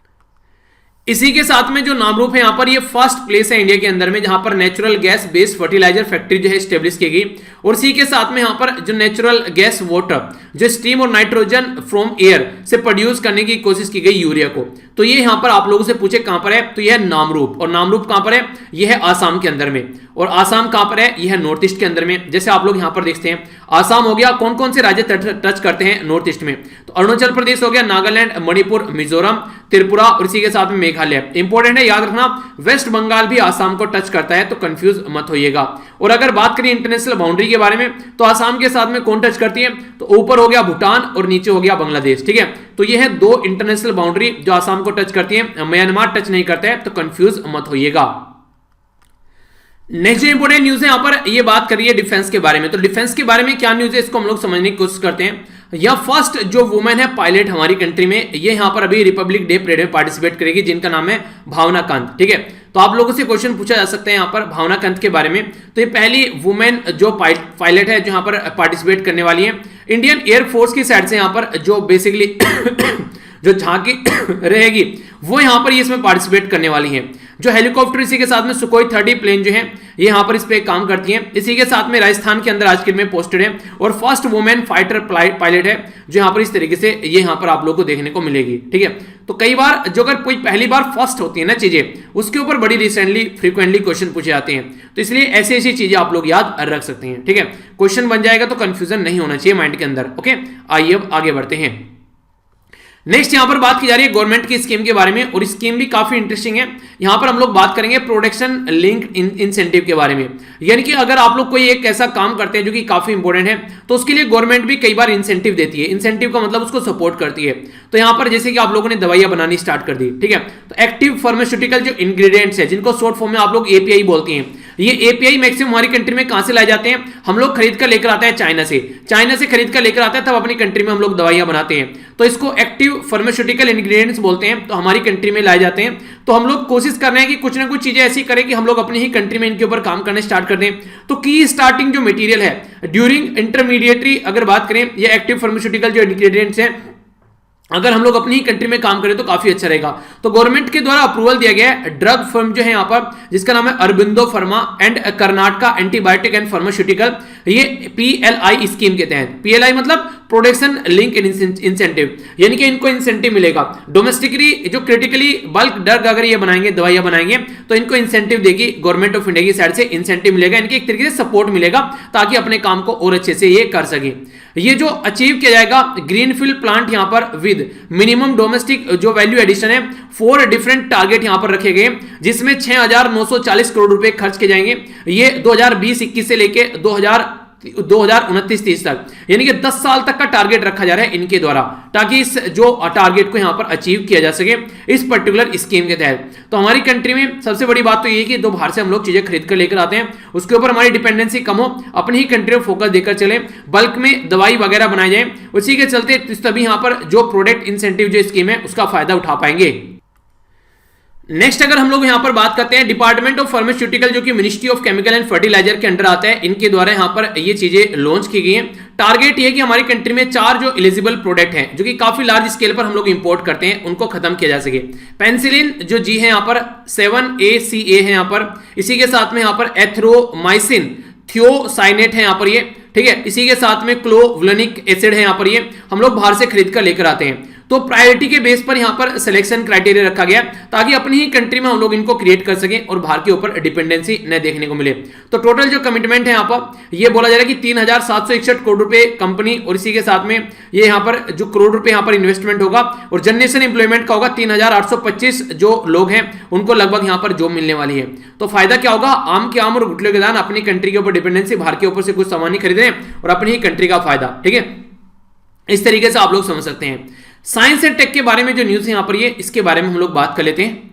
इसी के साथ में जो नामरूप है यहाँ पर ये फर्स्ट प्लेस है इंडिया के अंदर में जहां पर natural gas based fertiliser factory जो है स्टेब्लिश की गई। और इसी के साथ में यहाँ पर जो नेचुरल गैस वाटर जो स्टीम और नाइट्रोजन फ्रॉम एयर से प्रोड्यूस करने की कोशिश की गई यूरिया को। तो ये यहाँ पर आप लोगों से पूछे कहां पर है, तो यह नामरूप। और नामरूप कहां पर है, यह है आसाम के अंदर में। और आसाम कहां पर है, यह है नॉर्थ ईस्ट के अंदर में। जैसे आप लोग यहां पर देखते हैं आसाम हो गया, कौन कौन से राज्य टच करते हैं नॉर्थ ईस्ट में, तो अरुणाचल प्रदेश हो गया, नागालैंड, मणिपुर, मिजोरम, त्रिपुरा और इसी के साथ में मेघालय। इंपॉर्टेंट है, याद रखना वेस्ट बंगाल भी आसाम को टच करता है, तो कंफ्यूज मत होइएगा। और अगर बात करें इंटरनेशनल बाउंड्री के बारे में, तो आसाम के साथ में कौन टच करती है, तो ऊपर हो गया भूटान और नीचे हो गया बांग्लादेश। ठीक है, तो ये है दो इंटरनेशनल बाउंड्री जो आसाम को टच करती है, म्यांमार टच नहीं करता है, तो कंफ्यूज मत होइएगा। नेक्स्ट जो इंपोर्टेंट न्यूज है यहां पर ये बात करिए डिफेंस के बारे में। तो डिफेंस के बारे में क्या न्यूज है इसको हम लोग समझने की कोशिश करते हैं। यह फर्स्ट जो वुमेन है पायलट हमारी कंट्री में, ये यहां पर अभी रिपब्लिक डे परेड में पार्टिसिपेट करेगी, जिनका नाम है भावना कांत। ठीक है, तो आप लोगों से क्वेश्चन पूछा जा सकता है यहां पर भावना कांत के बारे में। तो ये पहली वुमेन जो पायलट है जो यहां पर पार्टिसिपेट करने वाली है इंडियन एयरफोर्स की साइड से, यहां पर जो बेसिकली जो झांकी रहेगी वो यहां पर इसमें पार्टिसिपेट करने वाली है। जो हेलीकॉप्टर इसी के साथ में सुखोई 30 प्लेन जो है ये यहां पर इस पे काम करती हैं। इसी के साथ में राजस्थान के अंदर आज के में पोस्टेड है और फर्स्ट वुमेन फाइटर पायलट है जो यहां पर इस तरीके से ये यहां पर आप लोगों को देखने को मिलेगी। ठीक है, तो कई बार जो अगर कोई पहली बार फर्स्ट होती है ना चीजें, उसके ऊपर बड़ी रिसेंटली फ्रीक्वेंटली क्वेश्चन पूछे जाते हैं, तो इसलिए ऐसी ऐसी चीजें आप लोग याद रख सकते हैं। ठीक है, क्वेश्चन बन जाएगा तो कंफ्यूजन नहीं होना चाहिए माइंड के अंदर। ओके, आइए अब आगे बढ़ते हैं। नेक्स्ट यहां पर बात की जा रही है गवर्नमेंट की स्कीम के बारे में, और स्कीम भी काफी इंटरेस्टिंग है। यहां पर हम लोग बात करेंगे प्रोडक्शन लिंक इंसेंटिव के बारे में। यानी कि अगर आप लोग कोई एक ऐसा काम करते हैं जो कि काफी इंपॉर्टेंट है, तो उसके लिए गवर्नमेंट भी कई बार इंसेंटिव देती है। इंसेंटिव का मतलब उसको सपोर्ट करती है। तो यहां पर जैसे कि आप लोगों ने दवाइयां बनानी स्टार्ट कर दी, ठीक है, तो एक्टिव फार्मास्यूटिकल जो इंग्रेडिएंट्स है जिनको शॉर्ट फॉर्म में आप लोग एपीआई बोलते हैं, ये एपीआई मैक्सिमम हमारी कंट्री में कहां से लाए जाते हैं, हम लोग खरीद कर लेकर आते हैं चाइना से खरीद कर लेकर आते हैं, तब अपनी कंट्री में हम लोग दवाइयां बनाते हैं। तो इसको एक्टिव फार्मास्यूटिकल इंग्रेडिएंट्स बोलते हैं, तो हमारी कंट्री में लाए जाते हैं। तो हम लोग कोशिश कर रहे हैं कि कुछ ना कुछ चीजें ऐसी करें कि हम लोग अपनी ही कंट्री में इनके ऊपर काम करने स्टार्ट कर दें। तो की स्टार्टिंग जो मटेरियल है ड्यूरिंग इंटरमीडिएटरी अगर बात करें, ये एक्टिव फार्मास्यूटिकल जो इंग्रेडिएंट्स हैं अगर हम लोग अपनी ही कंट्री में काम करें तो काफी अच्छा रहेगा। तो गवर्नमेंट के द्वारा अप्रूवल दिया गया है ड्रग फर्म जो है यहाँ पर, जिसका नाम है Aurobindo pharma and Karnataka antibiotic and pharmaceutical, ये पीएलआई स्कीम के तहत। पीएलआई मतलब प्रोडक्शन लिंक इंसेंटिव, यानी कि इनको इंसेंटिव मिलेगा। डोमेस्टिकली जो क्रिटिकली बल्क ड्रग अगर ये बनाएंगे, दवाइयां बनाएंगे, तो इनको इंसेंटिव देगी गवर्नमेंट ऑफ इंडिया की साइड से, इंसेंटिव मिलेगा, इनके एक तरीके से सपोर्ट मिलेगा ताकि अपने काम को और अच्छे से ये कर सके। ये जो अचीव किया जाएगा ग्रीनफील्ड प्लांट यहां पर विद मिनिमम डोमेस्टिक जो वैल्यू एडिशन है, 4 डिफरेंट टारगेट यहां पर रखे गए, जिसमें 6,940 करोड़ रुपए खर्च किए जाएंगे। ये 2020-21 से लेके 2029-30 तक, यानी कि 10 साल तक का टारगेट रखा जा रहा है इनके द्वारा, ताकि इस जो टारगेट को यहां पर अचीव किया जा सके इस पर्टिकुलर स्कीम के तहत। तो हमारी कंट्री में सबसे बड़ी बात तो ये है कि जो बाहर से हम लोग चीजें खरीद कर लेकर आते हैं उसके ऊपर हमारी डिपेंडेंसी कम हो, अपनी ही कंट्री में फोकस देकर चले, बल्क में दवाई वगैरह बनाई जाए, उसी के चलते तभी यहां पर जो प्रोडक्ट इंसेंटिव जो स्कीम है उसका फायदा उठा पाएंगे। नेक्स्ट अगर हम लोग यहां पर बात करते हैं डिपार्टमेंट ऑफ फार्मास्यूटिकल जो कि ministry of chemical and fertiliser के अंडर आता है, इनके द्वारा यहां पर ये चीजें लॉन्च की गई हैं। टारगेट ये कि हमारी कंट्री में 4 जो एलिजिबल प्रोडक्ट हैं जो कि काफी लार्ज स्केल पर हम लोग इंपोर्ट करते हैं, उनको खत्म किया जा सके। पेनिसिलिन जो जी है यहां पर 7-ACA है यहां पर, इसी के साथ में यहां पर एथ्रोमाइसिन थियोसाइनेट है यहां पर ये, ठीक है, इसी के साथ में क्लोवुलिनिक एसिड है यहां पर, ये हम लोग बाहर से खरीद कर लेकर आते हैं। तो प्रायोरिटी के बेस पर यहां पर सिलेक्शन क्राइटेरिया रखा गया ताकि अपनी ही कंट्री में हम लोग इनको क्रिएट कर सकें और बाहर के ऊपर डिपेंडेंसी न देखने को मिले। तो टोटल जो कमिटमेंट है यहां पर ये बोला जा रहा है कि 3,761 करोड़ रुपए कंपनी, और इसी के साथ में ये यहां पर जो करोड़ रुपए यहां पर इन्वेस्टमेंट होगा, और जनरेशन एम्प्लॉयमेंट का होगा 3,825 जो लोग हैं उनको लगभग यहां पर जॉब मिलने वाली है। तो फायदा क्या होगा, आम के आम और गुटले के दान, अपनी कंट्री के ऊपर डिपेंडेंसी, बाहर के ऊपर से कुछ सामान ही खरीद रहे हैं और अपनी ही कंट्री का फायदा। ठीक है, इस तरीके से आप लोग समझ सकते हैं। साइंस एंड टेक के बारे में जो न्यूज है यहां पर, ये इसके बारे में हम लोग बात कर लेते हैं।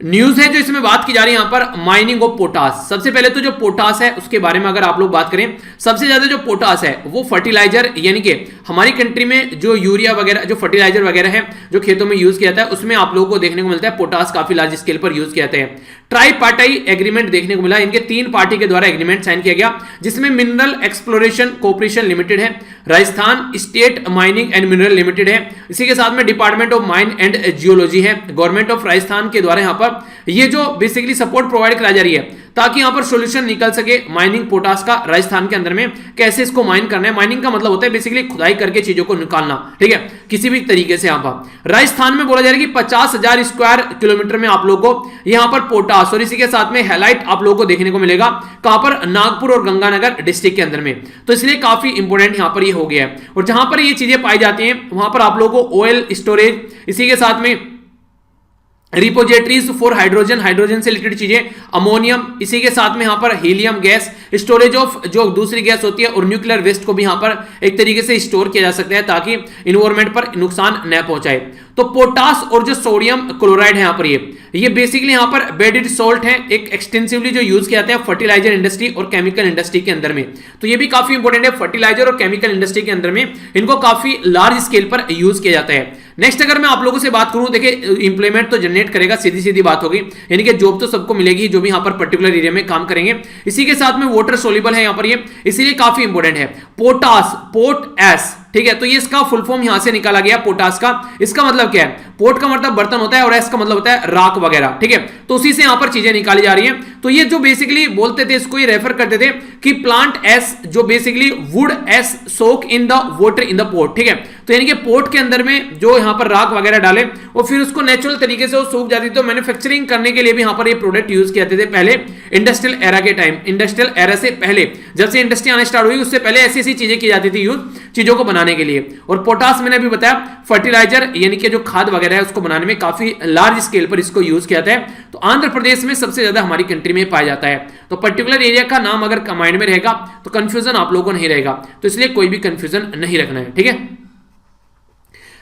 न्यूज है जो इसमें बात की जा रही है यहां पर माइनिंग ऑफ पोटास। सबसे पहले तो जो पोटास है उसके बारे में अगर आप लोग बात करें, सबसे ज्यादा जो पोटास है वो फर्टिलाइजर यानी कि हमारी कंट्री में जो यूरिया वगैरह, जो फर्टिलाइजर वगैरह है जो खेतों में यूज किया जाता है, उसमें आप लोगों को देखने को मिलता है पोटास काफी लार्ज स्केल पर यूज किया जाता है। ट्राई पार्टी एग्रीमेंट देखने को मिला, इनके 3 पार्टी के द्वारा एग्रीमेंट साइन किया गया, जिसमें मिनरल एक्सप्लोरेशन कॉर्पोरेशन लिमिटेड है, Rajasthan state mining and mineral limited है, इसी के साथ में department of mine and geology है, गवर्नमेंट ऑफ राजस्थान के द्वारा यहां पर ये जो बेसिकली सपोर्ट प्रोवाइड करा जा रही है ताकि यहां पर सॉल्यूशन निकल सके माइनिंग पोटास का राजस्थान के अंदर में कैसे इसको माइन करना है। माइनिंग का मतलब होता है बेसिकली खुदाई करके चीजों को निकालना, ठीक है, किसी भी तरीके से। यहां पर राजस्थान में बोला जा रहा है कि 50,000 स्क्वायर किलोमीटर में आप लोगों को यहां पर पोटास और इसी के साथ में हैलाइट आप लोगों को देखने को मिलेगा, कहां पर, नागपुर और गंगानगर डिस्ट्रिक्ट के अंदर में। तो इसलिए काफी इंपोर्टेंट यहां पर ये हो गया है। और जहां पर ये चीजें पाई जाती हैं वहां पर आप लोगों को ऑयल स्टोरेज, इसी के साथ में रिपोजिटरीज फॉर हाइड्रोजन, हाइड्रोजन से रिलेटेड चीजें, अमोनियम, इसी के साथ में यहां पर हीलियम गैस, स्टोरेज ऑफ जो दूसरी गैस होती है, और न्यूक्लियर वेस्ट को भी यहां पर एक तरीके से स्टोर किया जा सकता है ताकि इन्वायरमेंट पर नुकसान न पहुंचाए। तो पोटास और जो सोडियम क्लोराइड है यहां पर ये बेसिकली यहां पर बेडेड सॉल्ट है, एक एक्सटेंसिवली जो यूज किया जाता है फर्टिलाइजर इंडस्ट्री और केमिकल इंडस्ट्री के अंदर में। तो ये भी काफी इंपॉर्टेंट है, फर्टिलाइजर और केमिकल इंडस्ट्री के अंदर में इनको काफी लार्ज स्केल पर यूज किया जाता है। नेक्स्ट अगर मैं आप लोगों से बात करूं, देखिए इंप्लीमेंट तो जनरेट करेगा, सीधी सीधी बात होगी, यानी कि जॉब तो सबको मिलेगी जो भी यहां पर पर्टिकुलर एरिया में काम करेंगे। इसी के साथ में वाटर सोल्यूबल है यहां पर ये, इसीलिए काफी इंपॉर्टेंट है। पोटास, पोट एस, ठीक है, तो ये इसका फुल फॉर्म यहां से निकाला गया पोटास का। इसका मतलब क्या है, पोट का मतलब बर्तन होता है और एस का मतलब होता है राख वगैरह, ठीक है, तो उसी से यहां पर चीजें निकाली जा रही हैं। तो ये जो बेसिकली बोलते थे, इसको ये रेफर करते थे कि प्लांट एस जो basically wood ash soak in the water in the pot, ठीक है, तो यानी कि पोट के अंदर में जो यहां पर राख वगैरह डाले और फिर उसको नेचुरल तरीके से वो सूख जाती, तो मैन्युफैक्चरिंग करने के लिए भी यहां पर ये प्रोडक्ट यूज किए जाते थे पहले इंडस्ट्रियल एरा के टाइम, इंडस्ट्रियल एरा से पहले, जब से इंडस्ट्री आने स्टार्ट हुई उससे पहले ऐसी ऐसी चीजें की जाती थी यूज चीजों को बनाने के लिए। और पोटास मैंने अभी बताया फर्टिलाइजर यानी कि जो खाद वगैरह है उसको बनाने में काफी लार्ज स्केल पर इसको यूज किया जाता है। तो आंध्र प्रदेश में सबसे ज्यादा हमारी कंट्री में पाया जाता है। तो पर्टिकुलर एरिया का नाम अगर माइंड में रहेगा तो कंफ्यूजन आप लोगों को नहीं रहेगा, तो इसलिए कोई भी कंफ्यूजन नहीं रखना है, ठीक है।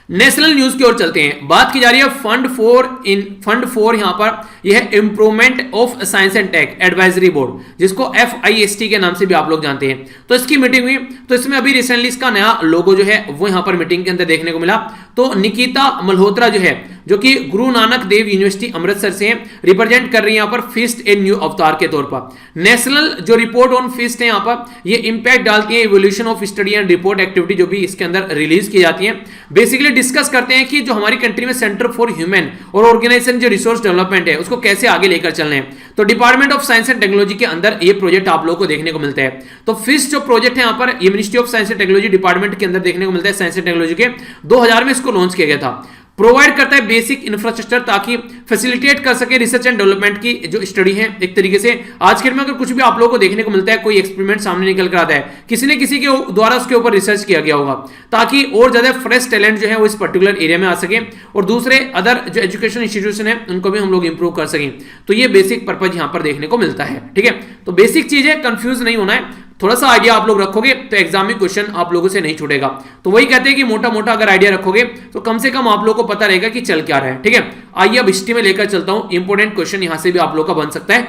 नेशनल न्यूज की ओर चलते हैं, बात की जा रही है फंड फॉर यहां पर यह है improvement of science and tech advisory board, जिसको FIST के नाम से भी आप लोग जानते हैं। तो इसकी मीटिंग हुई, तो इसमें अभी रिसेंटली इसका नया लोगो जो है वो यहां पर मीटिंग के अंदर देखने को मिला। तो निकिता मल्होत्रा जो है, जो कि गुरु नानक देव यूनिवर्सिटी अमृतसर से रिप्रेजेंट कर रही है यहां पर फिस्ट ए न्यू अवतार के तौर पर। नेशनल जो रिपोर्ट ऑन फिस्ट है यहां पर ये इंपैक्ट डालती है evolution of study and report activity जो भी इसके अंदर रिलीज की जाती है। बेसिकली डिस्कस करते हैं कि जो हमारी कंट्री में सेंटर फॉर ह्यूमन और ऑर्गेनाइजेशन जो रिसोर्स डेवलपमेंट है उसको कैसे आगे लेकर चलना है। तो department of science and technology के अंदर ये प्रोजेक्ट आप लोगों को देखने को मिलता है। तो फिस्ट जो प्रोजेक्ट है यहाँ पर ये ministry of science and technology department के अंदर देखने को मिलता है, साइंस एंड टेक्नोलॉजी के 2000 में इसको लॉन्च किया गया था। प्रोवाइड करता है बेसिक इंफ्रास्ट्रक्चर ताकि फैसिलिटेट कर सके रिसर्च एंड डेवलपमेंट की जो स्टडी है। एक तरीके से आज के में अगर कुछ भी आप लोगों को देखने को मिलता है, कोई एक्सपेरिमेंट सामने निकल कर आता है, किसी ने किसी के द्वारा उसके ऊपर रिसर्च किया गया होगा ताकि और ज्यादा फ्रेश टैलेंट जो है वो इस पर्टिकुलर एरिया में आ सके और दूसरे अदर जो एजुकेशन इंस्टीट्यूशन है उनको भी हम लोग इंप्रूव कर सकें। तो ये बेसिक पर्पज यहां पर देखने को मिलता है, ठीक है। तो बेसिक चीज है, कंफ्यूज नहीं होना है, थोड़ा सा आइडिया आप लोग रखोगे तो एग्जाम में क्वेश्चन आप लोगों से नहीं छूटेगा। तो वही कहते हैं कि मोटा मोटा अगर आइडिया रखोगे तो कम से कम आप लोगों को पता रहेगा कि चल क्या रहा है, ठीक है। आइए अब हिस्ट्री में लेकर चलता हूं, इंपोर्टेंट क्वेश्चन यहां से भी आप लोग का बन सकता है,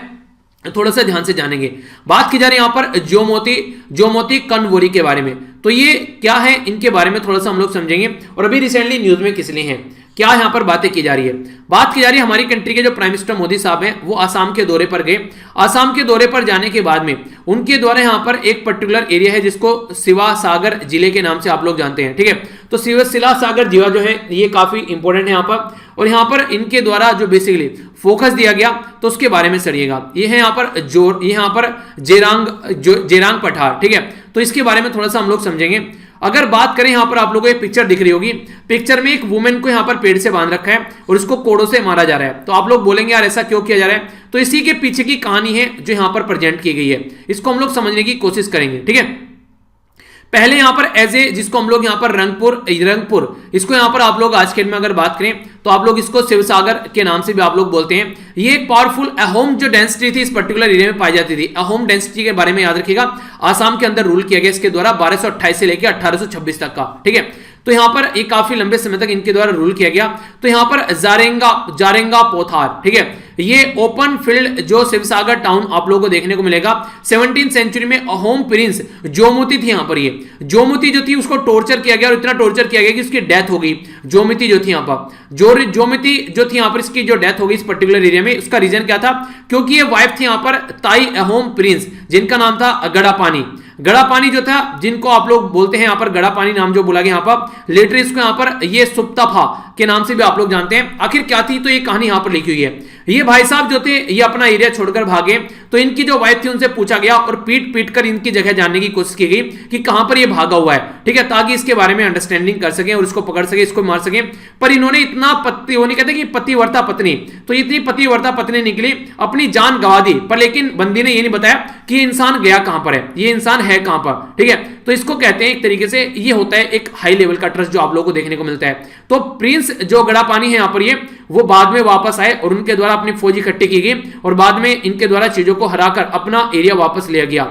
थोड़ा सा ध्यान से जानेंगे। बात की जा रही है यहां पर ज्योमोती कनवोरी के बारे में। तो ये क्या है, इनके बारे में थोड़ा सा हम लोग समझेंगे और अभी रिसेंटली न्यूज में किस लिए है, क्या यहां पर बातें की जा रही है। बात की जा रही है हमारी कंट्री के जो प्राइम मिनिस्टर मोदी साहब हैं वो आसाम के दौरे पर गए। आसाम के दौरे पर जाने के बाद में उनके द्वारा यहां पर एक पर्टिकुलर एरिया है जिसको सिवा सागर जिले के नाम से आप लोग जानते हैं, ठीक है। तो सिला सागर जिला जो है ये काफी इंपॉर्टेंट है यहां पर, और यहां पर इनके द्वारा जो बेसिकली फोकस दिया गया तो उसके बारे में सरिएगा। ये है यहां पर जेरांग पठार, ठीक है। तो इसके बारे में थोड़ा सा हम लोग समझेंगे। अगर बात करें यहां पर आप लोगों को एक पिक्चर दिख रही होगी, पिक्चर में एक वुमेन को यहां पर पेड़ से बांध रखा है और इसको कोड़ों से मारा जा रहा है। तो आप लोग बोलेंगे यार ऐसा क्यों किया जा रहा है, तो इसी के पीछे की कहानी है जो यहां पर प्रेजेंट की गई है, इसको हम लोग समझने की कोशिश करेंगे, ठीक है। पहले यहां पर जिसको हम लोग यहां पर रंगपुर इसको यहां पर आप लोग आज के में अगर बात करें तो आप लोग इसको शिवसागर के नाम से भी आप लोग बोलते हैं। ये एक पावरफुल अहोम जो डेंसिटी थी इस पर्टिकुलर एरिया में पाई जाती थी। अहोम डेंसिटी के बारे में याद रखिएगा, आसाम के अंदर रूल किया गया इसके द्वारा 1228 से लेकर 1826 तक का, ठीक है। तो यहां पर एक काफी लंबे समय तक इनके द्वारा रूल किया गया। तो यहां पर जारेंगा पोथार, ठीक है, ये ओपन फील्ड जो शिवसागर टाउन आप लोगों को देखने को मिलेगा। 17th सेंचुरी में अहोम प्रिंस जोमुती थी, यहां पर ये जोमुती जो थी उसको टॉर्चर किया गया और इतना टॉर्चर किया गया कि उसकी डेथ हो गई। जोमिती जो थी यहां पर जोमिती जो थी यहां पर इसकी जो डेथ हो गई इस पर्टिकुलर एरिया में, उसका रीजन क्या था? क्योंकि ये वाइफ थी यहां पर ताई अहोम प्रिंस जिनका नाम था गड़ापानी। गड़ापानी जो था जिनको आप लोग बोलते हैं यहां पर गड़ापानी नाम जो बोला गया यहां पर, लेटर इसको यहां पर ये सुप्ताफा के नाम से भी आप लोग जानते हैं। आखिर क्या थी तो ये कहानी यहां पर लिखी हुई है। ये भाई साहब जो थे ये अपना एरिया छोड़कर भागे, तो इनकी जो वाइफ थी उनसे पूछा गया और पीट पीट कर इनकी जगह जानने की कोशिश की गई कि कहां पर ये भागा हुआ है, ठीक है, ताकि इसके बारे में अंडरस्टैंडिंग कर सके और इसको पकड़ सके, इसको मार सके। पर इन्होंने इतना वो नहीं कहते कि पतिव्रता पत्नी, तो इतनी पतिव्रता पत्नी निकली, अपनी जान गंवा दी, पर लेकिन बंदी ने ये नहीं बताया कि ये इंसान गया कहां पर है, ये इंसान है कहां पर, ठीक है। तो इसको कहते हैं एक तरीके से ये होता है एक हाई लेवल का ट्रस्ट जो आप लोगों को देखने को मिलता है। तो प्रिंस जो गड़ापानी है यहां पर ये वो बाद में वापस आए और उनके द्वारा अपनी फौज इकट्ठी की गई और बाद में इनके द्वारा चीजों को हराकर अपना एरिया वापस लिया गया।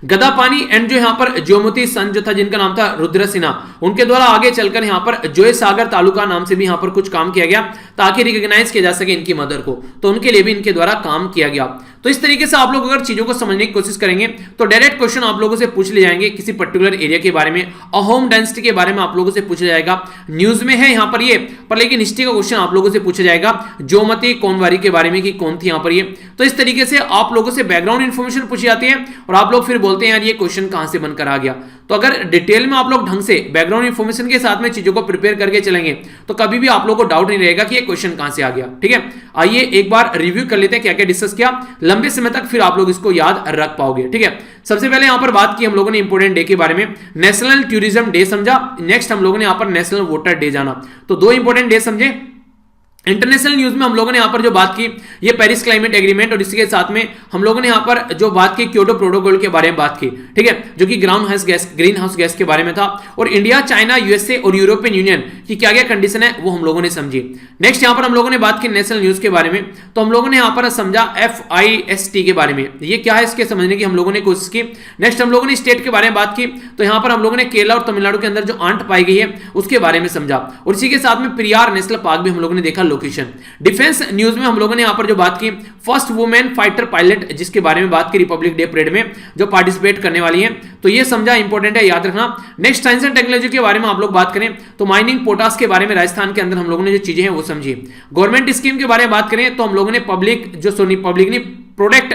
गदापानी एंड जो यहां पर जोमती सन जो था जिनका नाम था रुद्र सिन्हा, उनके द्वारा आगे चलकर यहां पर जोय सागर तालुका नाम से भी यहां पर कुछ काम किया गया ताकि रिकॉग्नाइज किया जा सके इनकी मदर को, तो उनके लिए भी इनके द्वारा काम किया गया। तो इस तरीके से आप लोग अगर चीजों को समझने की कोशिश करेंगे तो डायरेक्ट क्वेश्चन आप लोगों से पूछ ले जाएंगे किसी पर्टिकुलर एरिया के बारे में, अहोम डायनेस्टी के बारे में आप लोगों से पूछा जाएगा। न्यूज में है यहां पर ये, पर लेकिन हिस्ट्री का क्वेश्चन आप लोगों से पूछा जाएगा जोमती कोनवारी के बारे में कि कौन थी यहां पर ये। तो इस तरीके से आप लोगों से बैकग्राउंड इंफॉर्मेशन पूछी जाती है और आप लोग फिर बोलते हैं यार ये क्वेश्चन कहां से बनकर आ गया। तो अगर डिटेल में आप लोग ढंग से बैकग्राउंड इंफॉर्मेशन के साथ में चीजों को प्रिपेयर करके चलेंगे तो कभी भी आप लोग को डाउट नहीं रहेगा कि ये क्वेश्चन कहां से आ गया, ठीक है। आइए एक बार रिव्यू कर लेते हैं क्या क्या डिस्कस किया, लंबे समय तक फिर आप लोग इसको याद रख पाओगे, ठीक है। सबसे पहले यहां पर बात की हम लोगों ने इंपोर्टेंट डे के बारे में, नेशनल टूरिज्म डे समझा। नेक्स्ट हम लोगों ने यहां पर नेशनल वोटर डे जाना, तो दो इंपोर्टेंट डे समझे। इंटरनेशनल न्यूज में हम लोगों ने यहां पर जो बात की ये पेरिस क्लाइमेट एग्रीमेंट और इसके साथ में हम लोगों ने यहां पर जो बात की क्योटो प्रोटोकॉल के बारे में बात की, ठीक है, जो कि ग्रीन हाउस गैस के बारे में था। और इंडिया, चाइना, यूएसए और यूरोपियन यूनियन की क्या क्या कंडीशन है वो हम लोगों ने समझी। नेक्स्ट यहां पर हम लोगों ने बात की नेशनल न्यूज के बारे में, तो हम लोगों ने यहां पर समझा FIST के बारे में, ये क्या है इसके समझने की हम लोगों ने कोशिश की। नेक्स्ट हम लोगों ने स्टेट के बारे में बात की, तो यहां पर हम लोगों ने केरला और तमिलनाडु के अंदर जो आंट पाई गई है उसके बारे में समझा। और इसी के साथ में पेरियार नेशनल पार्क भी हम लोगों ने देखा लोकेशन। डिफेंस न्यूज में हम लोगों ने यहां पर जो बात की फर्स्ट वुमेन फाइटर पायलट जिसके बारे में बात की रिपब्लिक डे परेड में जो पार्टिसिपेट करने वाली है, तो ये समझा, इंपॉर्टेंट है, याद रखना। नेक्स्ट साइंस एंड टेक्नोलॉजी के बारे में आप लोग बात करें तो माइनिंग पोटास के बारे में राजस्थान के अंदर हम लोगों ने जो चीजें हैं वो समझी। गवर्नमेंट स्कीम के बारे में बात करें तो हम लोगों ने पब्लिक नहीं प्रोडक्ट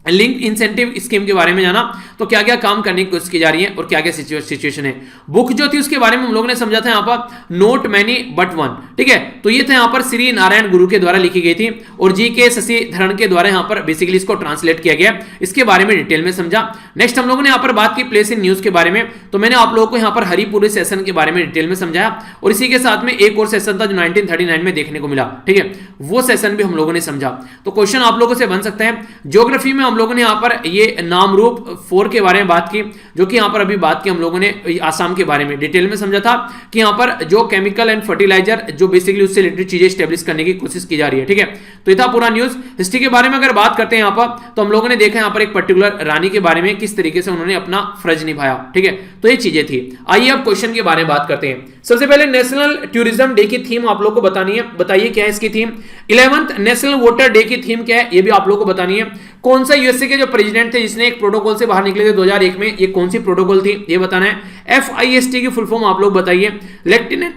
लिंक इंसेंटिव स्कीम के बारे में जाना, तो क्या क्या काम करने की कोशिश की जा रही है और क्या क्या सिचुएशन है। बुक जो थी उसके बारे में हम लोगों ने समझा था यहाँ पर नोट मैनी बट वन, ठीक है, तो ये था यहाँ पर श्री नारायण गुरु के द्वारा लिखी गई थी और GK शशिधरन के द्वारा यहाँ पर बेसिकली इसको ट्रांसलेट किया गया, इसके बारे में डिटेल में समझा। नेक्स्ट हम लोगों ने यहाँ पर बात की प्लेस इन न्यूज के बारे में, तो मैंने आप लोगों को यहाँ पर हरिपुरी सेशन के बारे में डिटेल में समझाया और इसी के साथ में एक और सेशन था जो 1939 में देखने को मिला, ठीक है, वो सेशन भी हम लोगों ने समझा। तो क्वेश्चन आप लोगों से बन सकता है। ज्योग्राफी में हम लोगों ने यहाँ पर ये नाम रूप 4 के बारे में बात की, जो कि यहाँ पर अभी बात की हम लोगों ने आसाम के बारे में डिटेल में समझा था कि यहाँ पर जो केमिकल एंड फर्टिलाइजर जो बेसिकली उससे रिलेटेड चीजें स्टैब्लिश करने की कोशिश की जा रही है, ठीक है। तो ये था पूरा न्यूज। हिस्ट्री के बारे में अगर बात करते हैं यहाँ पर, तो हम लोगों ने देखा यहाँ पर एक पर्टिकुलर रानी के बारे में किस तरीके से उन्होंने अपना फर्ज निभाया, ठीक है, तो ये चीजें थी। आइए अब क्वेश्चन के बारे में बात करते हैं। सबसे पहले नेशनल टूरिज्म डे की थीम आप लोग को बतानी है, बताइए क्या है इसकी theme. 11th national voter day की थीम क्या है ये भी आप लोग को बतानी है। कौन सा यूएसए के जो प्रेसिडेंट थे जिसने एक प्रोटोकॉल से बाहर निकले थे 2001 में, ये कौन सी प्रोटोकॉल थी ये बताना है। FIST की फुल फॉर्म आप लोग बताइए। लेफ्टिनेंट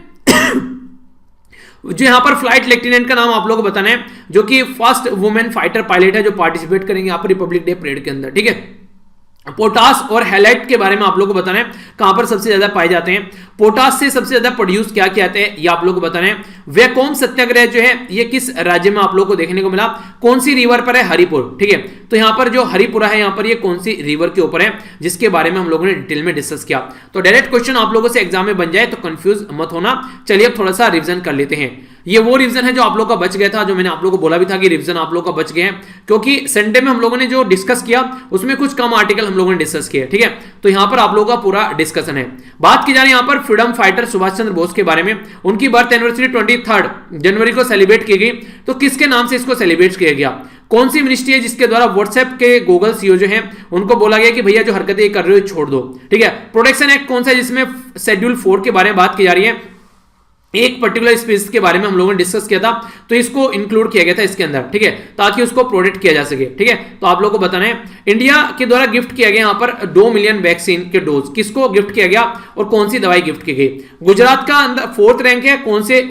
जो यहां पर फ्लाइट लेफ्टिनेंट का नाम आप लोग को बताना है, जो कि फर्स्ट वुमेन फाइटर पायलट है जो पार्टिसिपेट करेंगे यहाँ पर रिपब्लिक डे परेड के अंदर, ठीक है। पोटास और हैलाइट के बारे में आप लोगों को बताना है कहां पर सबसे ज्यादा पाए जाते हैं, पोटास से सबसे ज्यादा प्रोड्यूस क्या किया जाता है ये आप लोगों को बताना है। वैकोम सत्याग्रह जो है ये किस राज्य में आप लोगों को देखने को मिला, कौन सी रिवर पर है, हरिपुर, ठीक है। तो यहां पर जो हरिपुरा है यहाँ पर ये कौन सी रिवर के ऊपर है जिसके बारे में हम लोगों ने डिटेल में डिस्कस किया। तो डायरेक्ट क्वेश्चन आप लोगों से एग्जाम में बन जाए तो कंफ्यूज मत होना। चलिए अब थोड़ा सा रिविजन कर लेते हैं। ये वो रिवीजन है जो आप लोगों का बच गया था, जो मैंने आप लोगों को बोला भी था कि रिवीजन आप लोगों का बच गया है, क्योंकि संडे में हम लोगों ने जो डिस्कस किया उसमें कुछ कम आर्टिकल हम लोगों ने डिस्कस किए, ठीक है। तो यहां पर आप लोगों का पूरा डिस्कशन है। बात की जा रही है यहां पर फ्रीडम फाइटर सुभाष चंद्र बोस के बारे में। उनकी बर्थ एनिवर्सरी 23 जनवरी को सेलिब्रेट की गई, तो किसके नाम से इसको सेलिब्रेट किया गया। कौन सी मिनिस्ट्री है जिसके द्वारा व्हाट्सएप के गूगल सीईओ जो हैं उनको बोला गया कि भैया जो हरकतें कर रहे हो छोड़ दो, ठीक है। प्रोटेक्शन एक्ट कौन सा है जिसमें शेड्यूल 4 के बारे में बात की जा रही है। एक पर्टिकुलर स्पीसीज के बारे में हम लोगों ने डिस्कस किया था, तो इसको इंक्लूड किया गया था इसके अंदर, ठीक है, ताकि उसको प्रोटेक्ट किया जा सके, ठीक है। तो आप लोगों को बताना है इंडिया के द्वारा गिफ्ट किया गया यहां पर 2 मिलियन वैक्सीन के डोज, किसको गिफ्ट किया गया और कौन सी दवाई गिफ्ट की गई। गुजरात का अंदर 4th रैंक है, कौन से